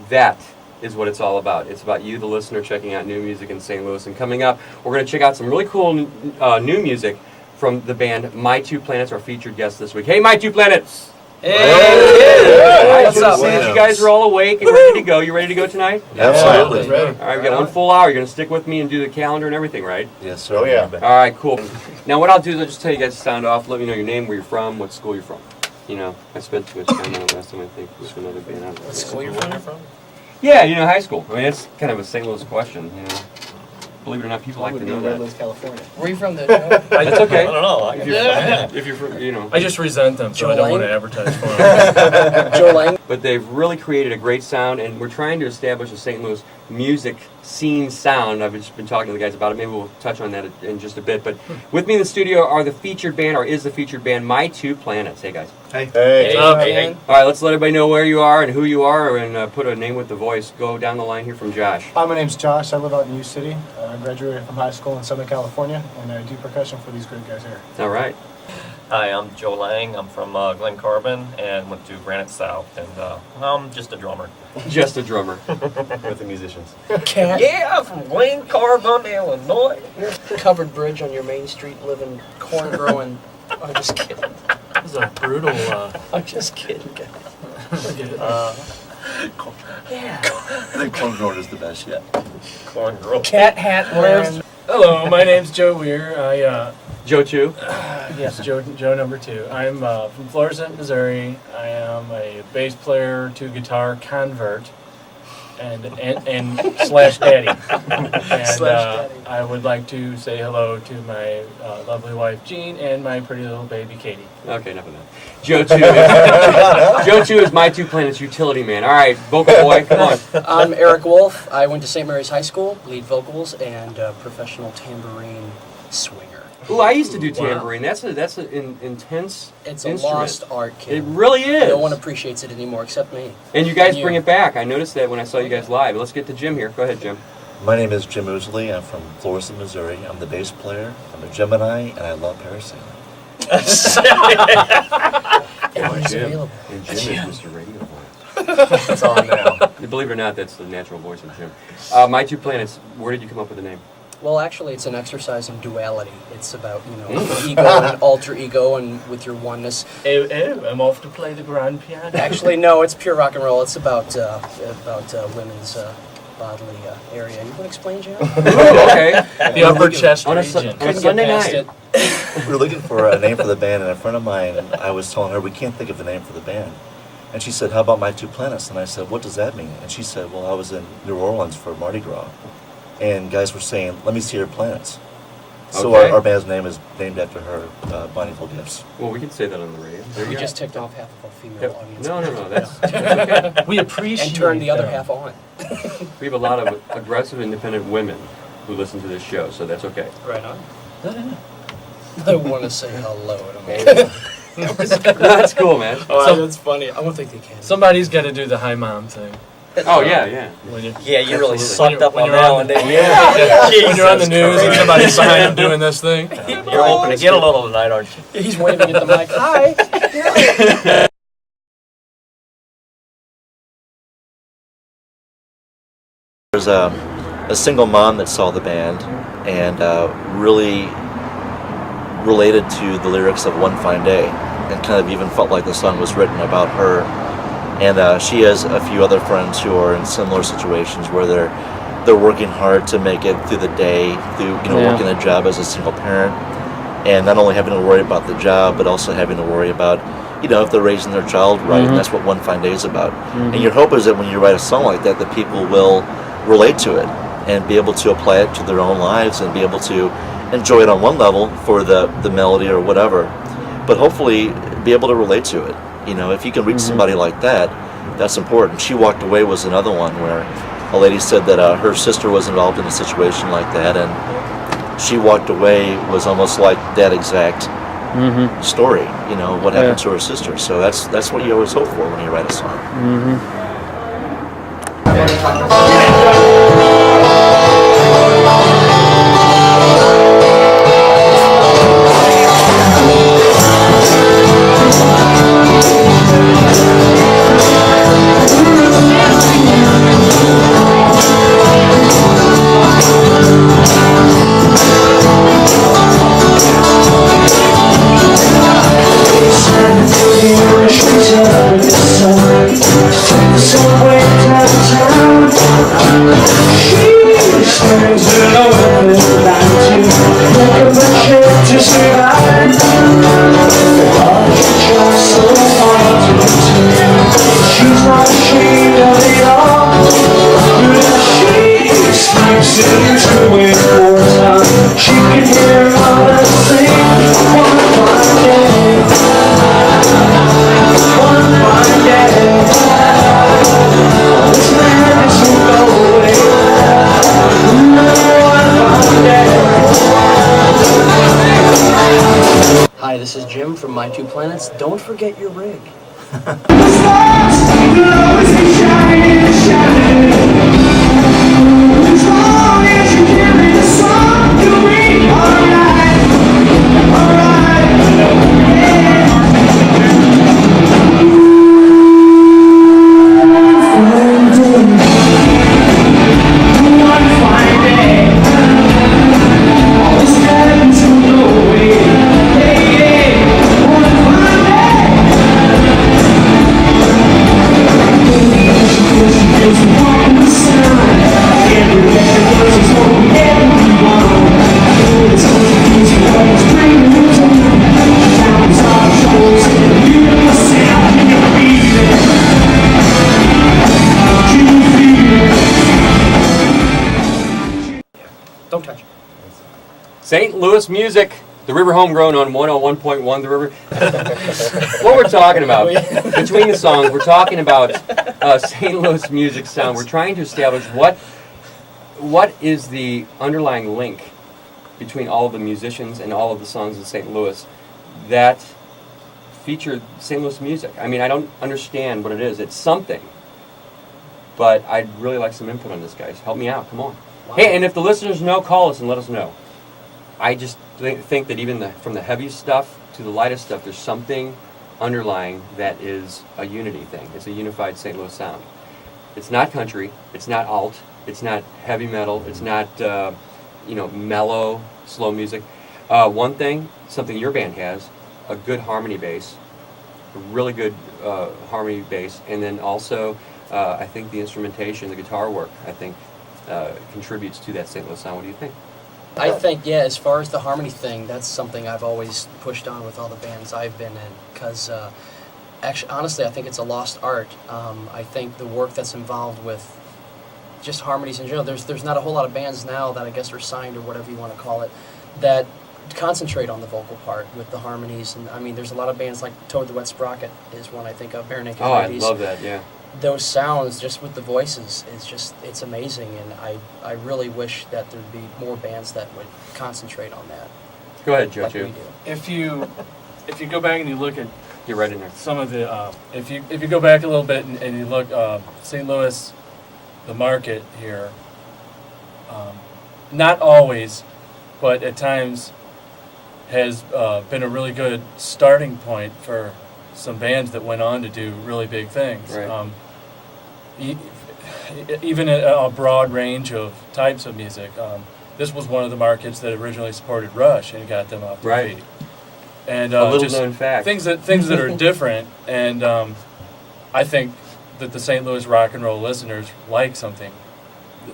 C: That is what it's all about. It's about you, the listener, checking out new music in St. Louis. And coming up, we're going to check out some really cool new music from the band My Two Planets, our featured guest this week. Hey, My Two Planets!
F: Hey!
C: What's up? Since you guys are all awake and ready to go, you ready to go tonight?
A: Absolutely.
C: All right, we got one full hour. You're going to stick with me and do the calendar and everything, right?
A: Yes, sir.
O: Oh, yeah.
C: All right, cool. Now, what I'll do is I'll just tell you guys to sound off, let me know your name, where you're from, what school you're from. You know, I spent too much time on it last time, I think, with another band.
F: What school you're from?
C: Yeah, you know, high school. I mean, it's kind of a St. Louis question, you know. believe it or not, people like to know that.
D: Redlands, California.
F: Where are you from, though, Joe?
C: That's okay.
D: I don't know.
C: If you're from, you know.
H: I just resent them, so I don't want to advertise for them.
F: Joe Lange.
C: But they've really created a great sound, and we're trying to establish a St. Louis music scene sound. I've just been talking to the guys about it. Maybe we'll touch on that in just a bit. But with me in the studio are the featured band, or is the featured band, My Two Planets. Hey, guys.
D: Hey.
C: Hey. All right, let's let everybody know where you are and who you are, and put a name with the voice. Go down the line here from Josh.
R: Hi, my name's Josh. I live out in U City. I graduated from high school in Southern California, and I do percussion for these great guys here.
C: All right.
S: Hi, I'm Joe Lange. I'm from Glen Carbon and went to Granite South, and I'm just a drummer.
C: Just a drummer.
S: With the musicians.
F: Yeah, from Glen Carbon, Illinois. Covered bridge on your main street, living, corn growing. I'm just kidding.
H: This is a brutal.
F: I'm just kidding, guys.
A: I think corn grower is the best yet.
S: Corn grower.
F: Cat hat wearing.
H: Hello, my name's Joe Weir.
C: Joe 2?
H: Yes, Joe number 2. I'm from Florissant, Missouri. I am a bass player to guitar convert and slash daddy. And I would like to say hello to my lovely wife Jean and my pretty little baby Katie.
C: Okay, enough of that. Joe 2. Joe 2 is My Two Planets utility man. All right, vocal boy, come on.
F: I'm Eric Wulff. I went to St. Mary's High School, lead vocals, and professional tambourine swinger.
C: Ooh, I used to do tambourine. Wow. That's an intense
F: It's
C: instrument.
F: a lost art, kid.
C: It really is.
F: No one appreciates it anymore except me.
C: And you guys bring it back. I noticed that when I saw you guys live. Let's get to Jim here. Go ahead, Jim.
A: My name is Jim Ousley. I'm from Florissant, Missouri. I'm the bass player. I'm a Gemini, and I love parasailing.
F: And Jim
C: is Mr. Radio Voice.
D: It's on now.
C: Believe it or not, that's the natural voice of Jim. My Two Planets, where did you come up with the name?
F: Well, actually, it's an exercise in duality. It's about, ego and alter ego and with your oneness.
H: I'm off to play the grand piano.
F: Actually, no, it's pure rock and roll. It's about women's bodily area. You want to explain, Jim?
C: Okay.
H: The upper chest
C: on a
H: region.
C: Sunday night.
A: We were looking for a name for the band, and a friend of mine, I was telling her we can't think of a name for the band. And she said, how about My Two Planets? And I said, what does that mean? And she said, well, I was in New Orleans for Mardi Gras. And guys were saying, let me see your planets. So
C: Okay.
A: our band's name is named after her, Bountiful Gifts.
C: Well, we can say that on the radio.
F: We just ticked off half of our female audience.
C: No, that's okay.
H: We appreciate
F: and turned the other
H: them.
F: half on.
C: We have a lot of aggressive, independent women who listen to this show, so that's okay.
F: Right on. I want to say hello to my
C: That's cool, man.
F: That's funny. I don't think they can.
H: Somebody's got to do the hi mom thing.
C: Oh, yeah.
S: Yeah, you really
C: Absolutely.
S: sucked up on that one, didn't you?
H: When you're on the news and somebody's behind him doing this thing.
S: You're hoping to get a little tonight, aren't you?
F: He's waving at the mic. Hi.
A: There's a single mom that saw the band and really related to the lyrics of One Fine Day and kind of even felt like the song was written about her. And she has a few other friends who are in similar situations where they're working hard to make it through the day, through working a job as a single parent, and not only having to worry about the job, but also having to worry about, if they're raising their child right, and that's what One Fine Day is about. And your hope is that when you write a song like that, that people will relate to it and be able to apply it to their own lives and be able to enjoy it on one level for the melody or whatever, but hopefully be able to relate to it. If you can reach somebody like that, that's important. She Walked Away was another one where a lady said that her sister was involved in a situation like that, and She Walked Away was almost like that exact story, what happened to her sister. So that's what you always hope for when you write a song.
E: Somewhere downtown
F: Hi, this is Jim from My Two Planets. Don't forget your rig. Don't touch it.
C: St. Louis music, the River Homegrown on 101.1 The River. What we're talking about, between the songs, we're talking about St. Louis music sound. We're trying to establish what is the underlying link between all of the musicians and all of the songs in St. Louis that feature St. Louis music. I mean, I don't understand what it is. It's something. But I'd really like some input on this, guys. Help me out. Come on. Wow. Hey, and if the listeners know, call us and let us know. I just think that even from the heaviest stuff to the lightest stuff, there's something underlying that is a unity thing. It's a unified St. Louis sound. It's not country. It's not alt. It's not heavy metal. It's not mellow, slow music. One thing, something your band has, a good harmony bass, a really good harmony bass, and then also I think the instrumentation, the guitar work, I think contributes to that St. Louis sound. What do you think?
F: I think, yeah, as far as the harmony thing, that's something I've always pushed on with all the bands I've been in, because actually, honestly, I think it's a lost art. I think the work that's involved with just harmonies in general, there's not a whole lot of bands now that I guess are signed or whatever you want to call it, that concentrate on the vocal part with the harmonies. And I mean, there's a lot of bands like Toad the Wet Sprocket is one I think of, Bare Naked Ladies.
C: I love that, yeah.
F: Those sounds, just with the voices, it's amazing, and I really wish that there'd be more bands that would concentrate on that.
C: Go ahead, Joe.
F: Like we do.
H: If you go back and you look at
C: Get right in there.
H: some of the, if you go back a little bit and you look, St. Louis, the market here, not always, but at times has been a really good starting point for some bands that went on to do really big things.
C: Right.
H: Even a broad range of types of music. This was one of the markets that originally supported Rush and got them off their feet. And
C: a little
H: just
C: known fact.
H: Things that are different, and I think that the St. Louis rock and roll listeners like something,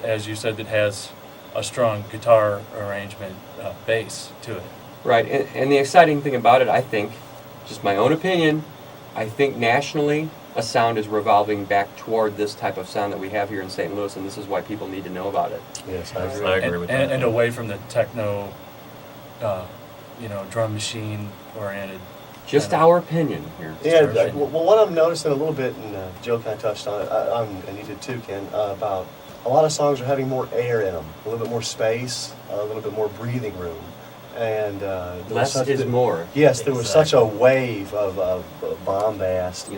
H: as you said, that has a strong guitar arrangement, bass to it.
C: Right, and the exciting thing about it, I think, just my own opinion, I think nationally a sound is revolving back toward this type of sound that we have here in St. Louis, and this is why people need to know about it.
A: Yes,
S: I agree with that.
H: And away from the techno, drum machine oriented.
C: Just our opinion here.
D: Yeah, well, what I'm noticing a little bit, and Joe kind of touched on it, and you did too, Ken, about a lot of songs are having more air in them, a little bit more space, a little bit more breathing room. And
C: less is more.
D: Yes, there was such a wave of bombast.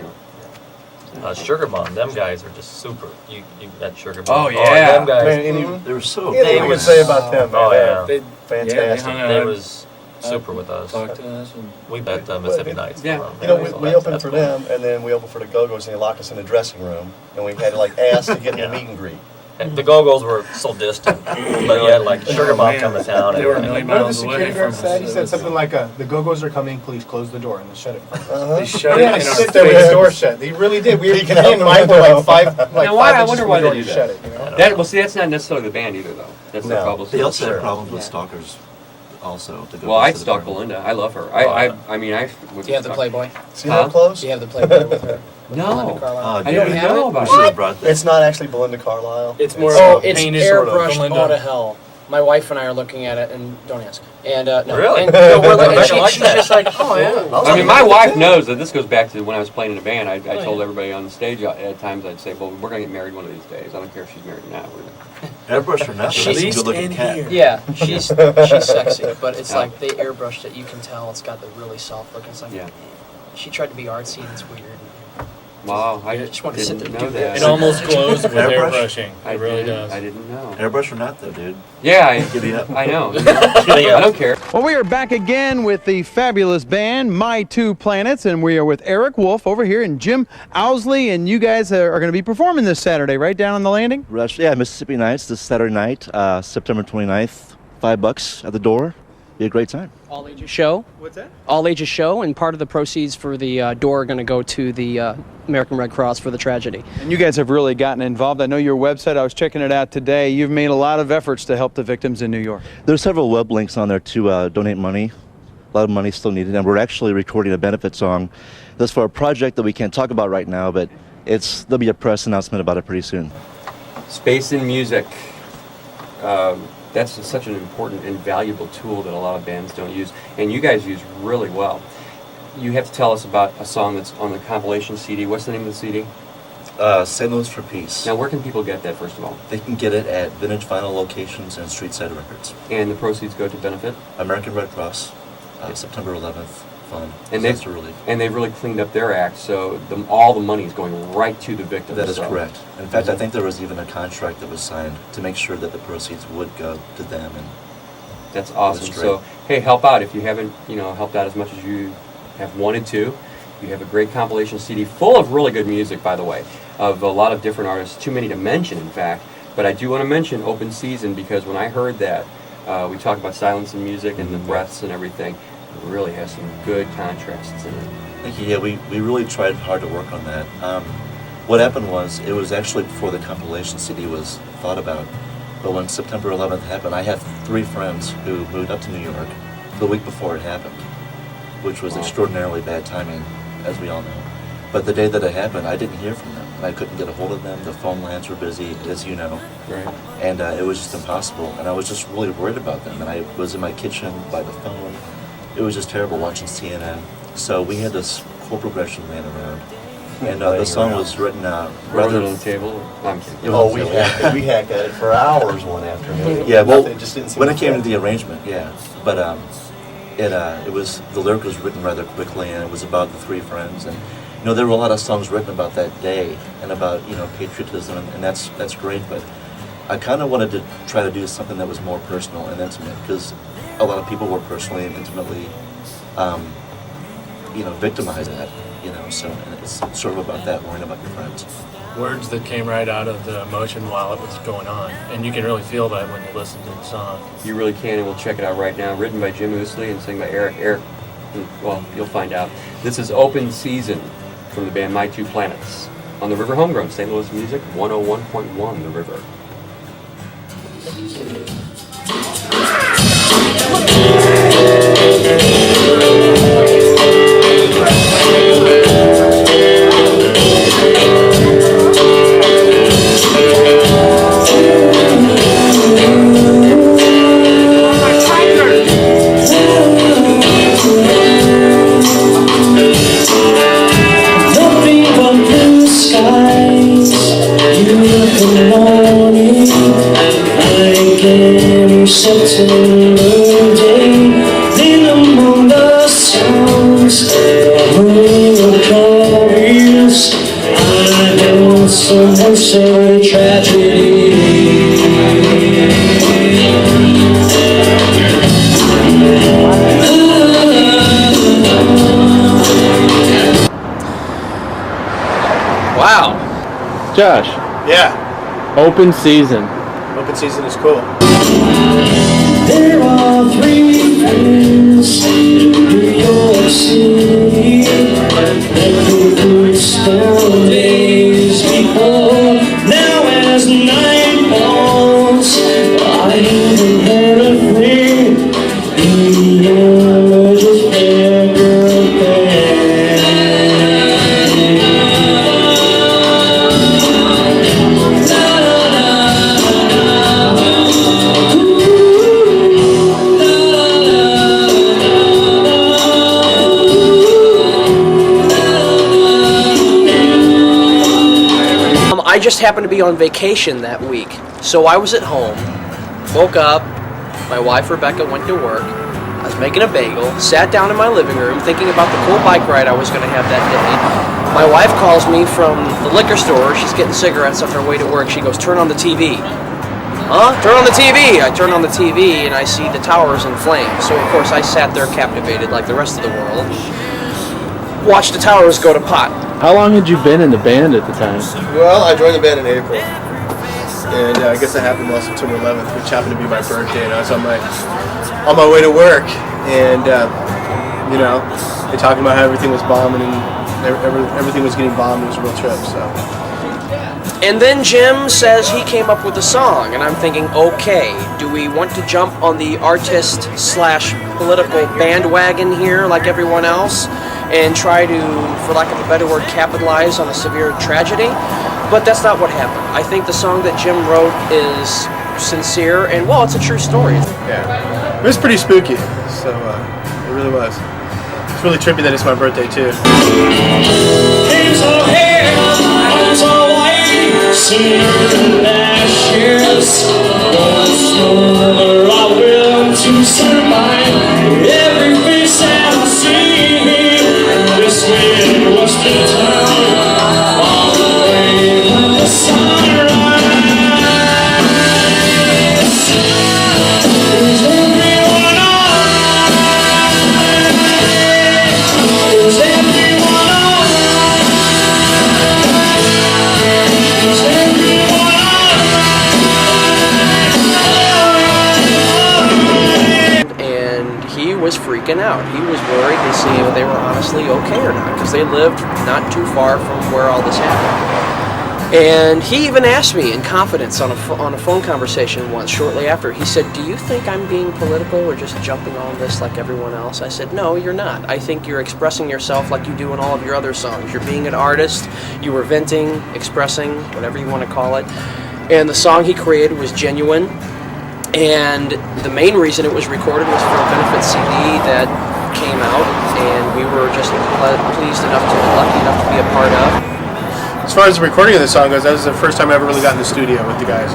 S: Sugar Bomb, them guys are just super. You that Sugar Bomb.
C: Oh yeah,
S: them guys.
D: Man,
A: they were so.
D: Anything we could say about them?
S: Oh
D: man,
S: yeah,
D: fantastic.
S: They was super with us.
H: Talked to us and
S: We bet Mississippi Nights.
C: Yeah.
D: We opened for them, and then we opened for the Go-Go's, and they locked us in the dressing room, and we had to ask to get in the meet and greet.
S: And the Go-Go's were so distant, but yeah, Sugar Bomb come to town.
H: They were a million
R: What did the
H: miles away
R: security
H: from
R: guard
H: us.
R: say? He said something like, "The Go-Go's are coming. Please close the door," and they shut it.
H: They shut
R: Yeah,
H: it
R: they
H: in our
R: sit there with
H: face.
R: the door shut. They really did. We
D: Peeking
R: me
D: out
R: and
D: the
R: Mike were
D: window.
R: five.
C: Now why? I
R: inches
C: wonder
R: from
C: why
R: the
C: they
R: door
C: do
R: to
C: that.
R: shut it. You know?
C: That's not necessarily the band either, though. That's their publicist.
A: They also
D: Sure.
A: had problems with stalkers. Also, to go
C: Well,
A: to
C: I'd
A: the
C: stalk
A: department.
C: Belinda. I love her. I mean, I.
F: Do you have the Playboy?
D: See how close?
F: Do you have the Playboy with her?
C: No.
A: Oh,
C: I don't
A: dude.
C: have it.
A: We should have brought that.
D: It's not actually Belinda Carlisle.
H: It's more
F: Oh,
H: of a
F: it's
H: painted sort of
F: airbrushed
H: Belinda.
F: out of hell. My wife and I are looking at it, and don't ask. And no.
S: Really?
F: And, no, we're like, and
S: Rebecca likes
F: she's
S: that.
F: just like, oh yeah.
C: I mean, my wife knows that this goes back to when I was playing in a band. I told everybody on the stage at times, I'd say, well, we're going to get married one of these days. I don't care if she's married now.
A: Airbrush or not, that's a good-looking cat.
F: Yeah, she's sexy, but it's like they airbrushed it. You can tell it's got the really soft look. It's like she tried to be artsy and it's weird.
C: Wow, I
F: just want to sit there and
C: know
F: do
C: that.
F: this.
O: It almost glows with
A: Airbrush?
O: airbrushing. It really does.
C: I didn't know.
A: Airbrush or not, though, dude.
C: Yeah,
A: Giddy up.
C: I know. I don't care.
P: Well, we are back again with the fabulous band, My Two Planets, and we are with Eric Wulff over here and Jim Ousley, and you guys are going to be performing this Saturday, right down on the landing?
A: Rush, yeah, Mississippi Nights this Saturday night, September 29th, $5 at the door. Be a great time.
F: All ages show.
P: What's that?
F: All ages show, and part of the proceeds for the door are going to go to the American Red Cross for the tragedy.
P: And you guys have really gotten involved. I know your website, I was checking it out today. You've made a lot of efforts to help the victims in New York.
A: There's several web links on there to donate money. A lot of money still needed, and we're actually recording a benefit song. That's for a project that we can't talk about right now, but there'll be a press announcement about it pretty soon.
C: Space in music. That's such an important and valuable tool that a lot of bands don't use, and you guys use really well. You have to tell us about a song that's on the compilation CD. What's the name of the CD?
A: St. Louis for Peace.
C: Now, where can people get that, first of all?
A: They can get it at Vintage Vinyl locations and Street Side Records.
C: And the proceeds go to benefit?
A: American Red Cross, September 11th. Fund.
C: And they've really cleaned up their act, so all the money is going right to the victims.
A: That is correct. In fact, I think there was even a contract that was signed to make sure that the proceeds would go to them. And
C: that's awesome. So, hey, help out if you haven't, helped out as much as you have wanted to. You have a great compilation CD full of really good music, by the way, of a lot of different artists. Too many to mention, in fact. But I do want to mention Open Season, because when I heard that, we talked about silence and music and the breaths and everything. It really has some good contrasts in it.
A: Thank you. Yeah, we really tried hard to work on that. What happened was, it was actually before the compilation CD was thought about. But when September 11th happened, I had 3 friends who moved up to New York the week before it happened, which was extraordinarily bad timing, as we all know. But the day that it happened, I didn't hear from them. I couldn't get a hold of them. The phone lines were busy, as you know.
C: Right.
A: And it was just impossible. And I was just really worried about them. And I was in my kitchen by the phone. It was just terrible watching CNN. So we had this chord progression laying around. And the song was written rather
C: on the table. I'm kidding.
D: Oh, we hacked at it for hours one afternoon.
A: Yeah, well,
D: it just didn't seem
A: when it came to the arrangement, yeah. But it was, the lyric was written rather quickly, and it was about the 3 friends. And there were a lot of songs written about that day and about patriotism, and that's great. But I kind of wanted to try to do something that was more personal and intimate, because a lot of people were personally and intimately, victimized at that, so and it's sort of about that, worrying about your friends.
O: Words that came right out of the emotion while it was going on, and you can really feel that when you listen to the song.
C: You really can, and we'll check it out right now. Written by Jim Ousley and sung by Eric. Well, you'll find out. This is Open Season from the band My Two Planets on the River Homegrown, St. Louis Music, 101.1 The River.
E: September day, then among the sounds, the humming of chorus, I heard someone say tragedy.
F: Wow.
H: Josh.
D: Yeah.
H: Open Season.
D: Open Season is cool.
E: There are 3 friends in New York City that could spend days before. Now as night falls, I haven't heard a thing. The image is ever there.
F: I just happened to be on vacation that week, So I was at home, woke up, my wife Rebecca went to work, I was making a bagel, sat down in my living room thinking about the cool bike ride I was going to have that day. My wife calls me from the liquor store, she's getting cigarettes on her way to work, she goes, turn on the TV. Huh? Turn on the TV! I turn on the TV and I see the towers in flames. So of course I sat there captivated like the rest of the world. Watched the towers go to pot.
H: How long had you been in the band at the time?
D: Well, I joined the band in April. And I guess that happened on September 11th, which happened to be my birthday, and I was on my way to work. And, you know, they talking about how everything was bombing and everything was getting bombed. It was a real trip, so.
F: And then Jim says he came up with a song, and I'm thinking, okay, do we want to jump on the artist/political bandwagon here like everyone else and try to, for lack of a better word, capitalize on a severe tragedy? But that's not what happened. I think the song that Jim wrote is sincere, and well, it's a true story.
D: Yeah, it was pretty spooky, so it really was. It's really trippy that it's my birthday, too.
E: Certain ashes, once more I will to survive. Every face that I see, this wind was the time on the way of the sunrise. Is everyone alright? Is everyone alright? Is everyone alright?
F: And he was freaking out. He was worried to see if they were honestly okay or not, because they lived not too far from where all this happened. And he even asked me in confidence on a phone conversation once, shortly after. He said, do you think I'm being political or just jumping on this like everyone else? I said, no, you're not. I think you're expressing yourself like you do in all of your other songs. You're being an artist. You were venting, expressing, whatever you want to call it. And the song he created was genuine. And the main reason it was recorded was for a benefit CD that came out, and we were just pleased enough to be lucky enough to be a part of.
D: As far as the recording of the song goes, that was the first time I ever really got in the studio with the guys.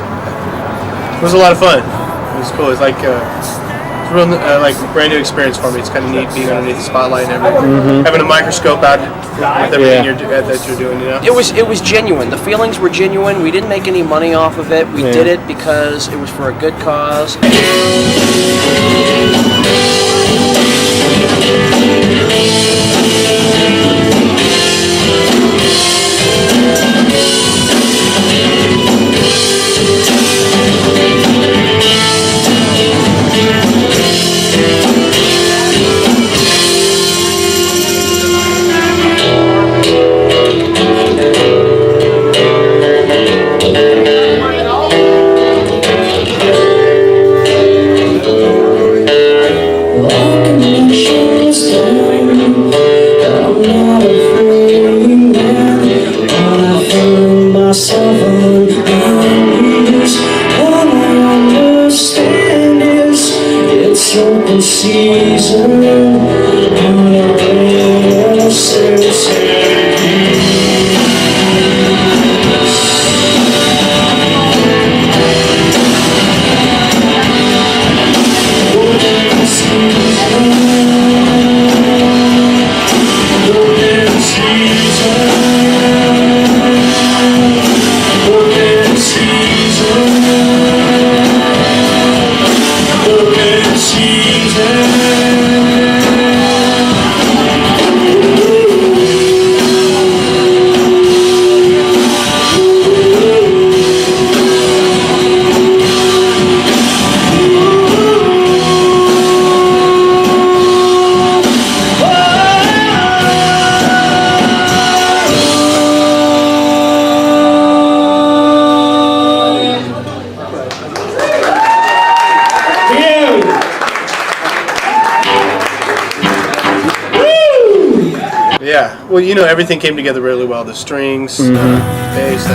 D: It was a lot of fun. It was cool. It's like it's a real like brand new experience for me. It's kind of neat being underneath the spotlight and everything. Having a microscope out with everything that you're doing. You know.
F: It was genuine. The feelings were genuine. We didn't make any money off of it. We did it because it was for a good cause.
D: Well, you know, everything came together really well. The strings, bass,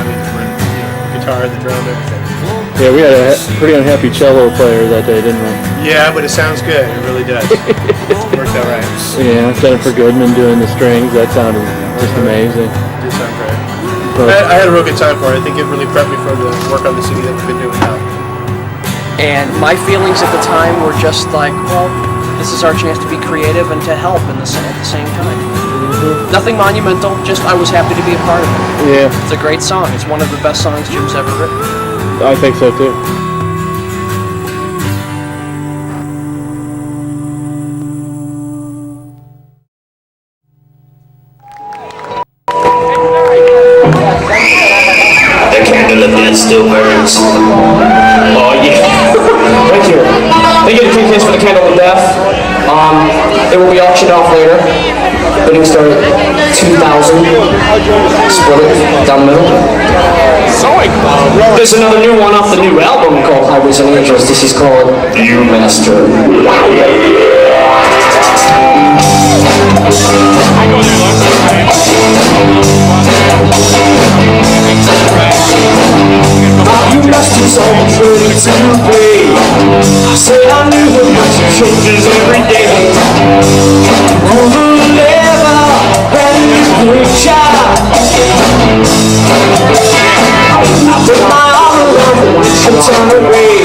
D: guitar, the drum, everything.
H: Yeah, we had a pretty unhappy cello player that day, didn't we?
D: Yeah, but it sounds good. It really does. It worked out right.
H: Yeah, Jennifer Goodman doing the strings. That sounded just amazing.
D: It did sound great.
R: I had a real good time for it. I think it really prepped me for the work on the CD that we've been doing now.
F: And my feelings at the time were just like, well, this is our chance to be creative and to help at the same time. Nothing monumental, just I was happy to be a part of it.
R: Yeah.
F: It's a great song. It's one of the best songs Jim's ever written.
R: I think so too.
E: The candle of death still burns. Oh yeah.
F: Thank you. Thank you to King for the Candle of Death. It will be auctioned off later. Bidding started at $2,000. Split it down the middle. There's another new one off the new album called Highways and Angels. This is called Viewmaster. Viewmaster's all ready to pay. I said I knew it much changes every day. On the lever, brand new picture. I put my arm around the one she'll turn away.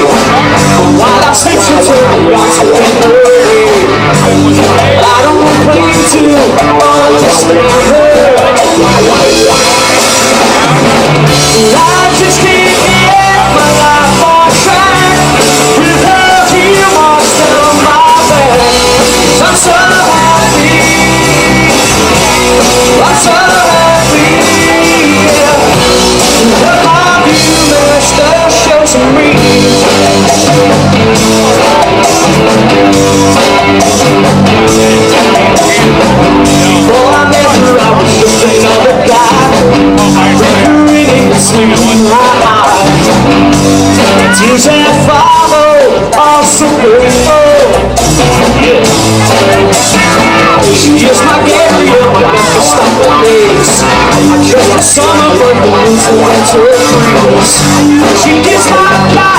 F: While I sleep she'll turn around to win away. I don't claim to understand her. I just can't get my life on track without you washed down my back. I'm so happy. I'm so happy. What my Viewmaster shows me. Before I met her, I was just another guy. Reading the sleep in my eyes. Tears that follow are so painful. Yeah. She is my Gabriel, I never stop the days. I just the summer, but the winter breeze. She is my life.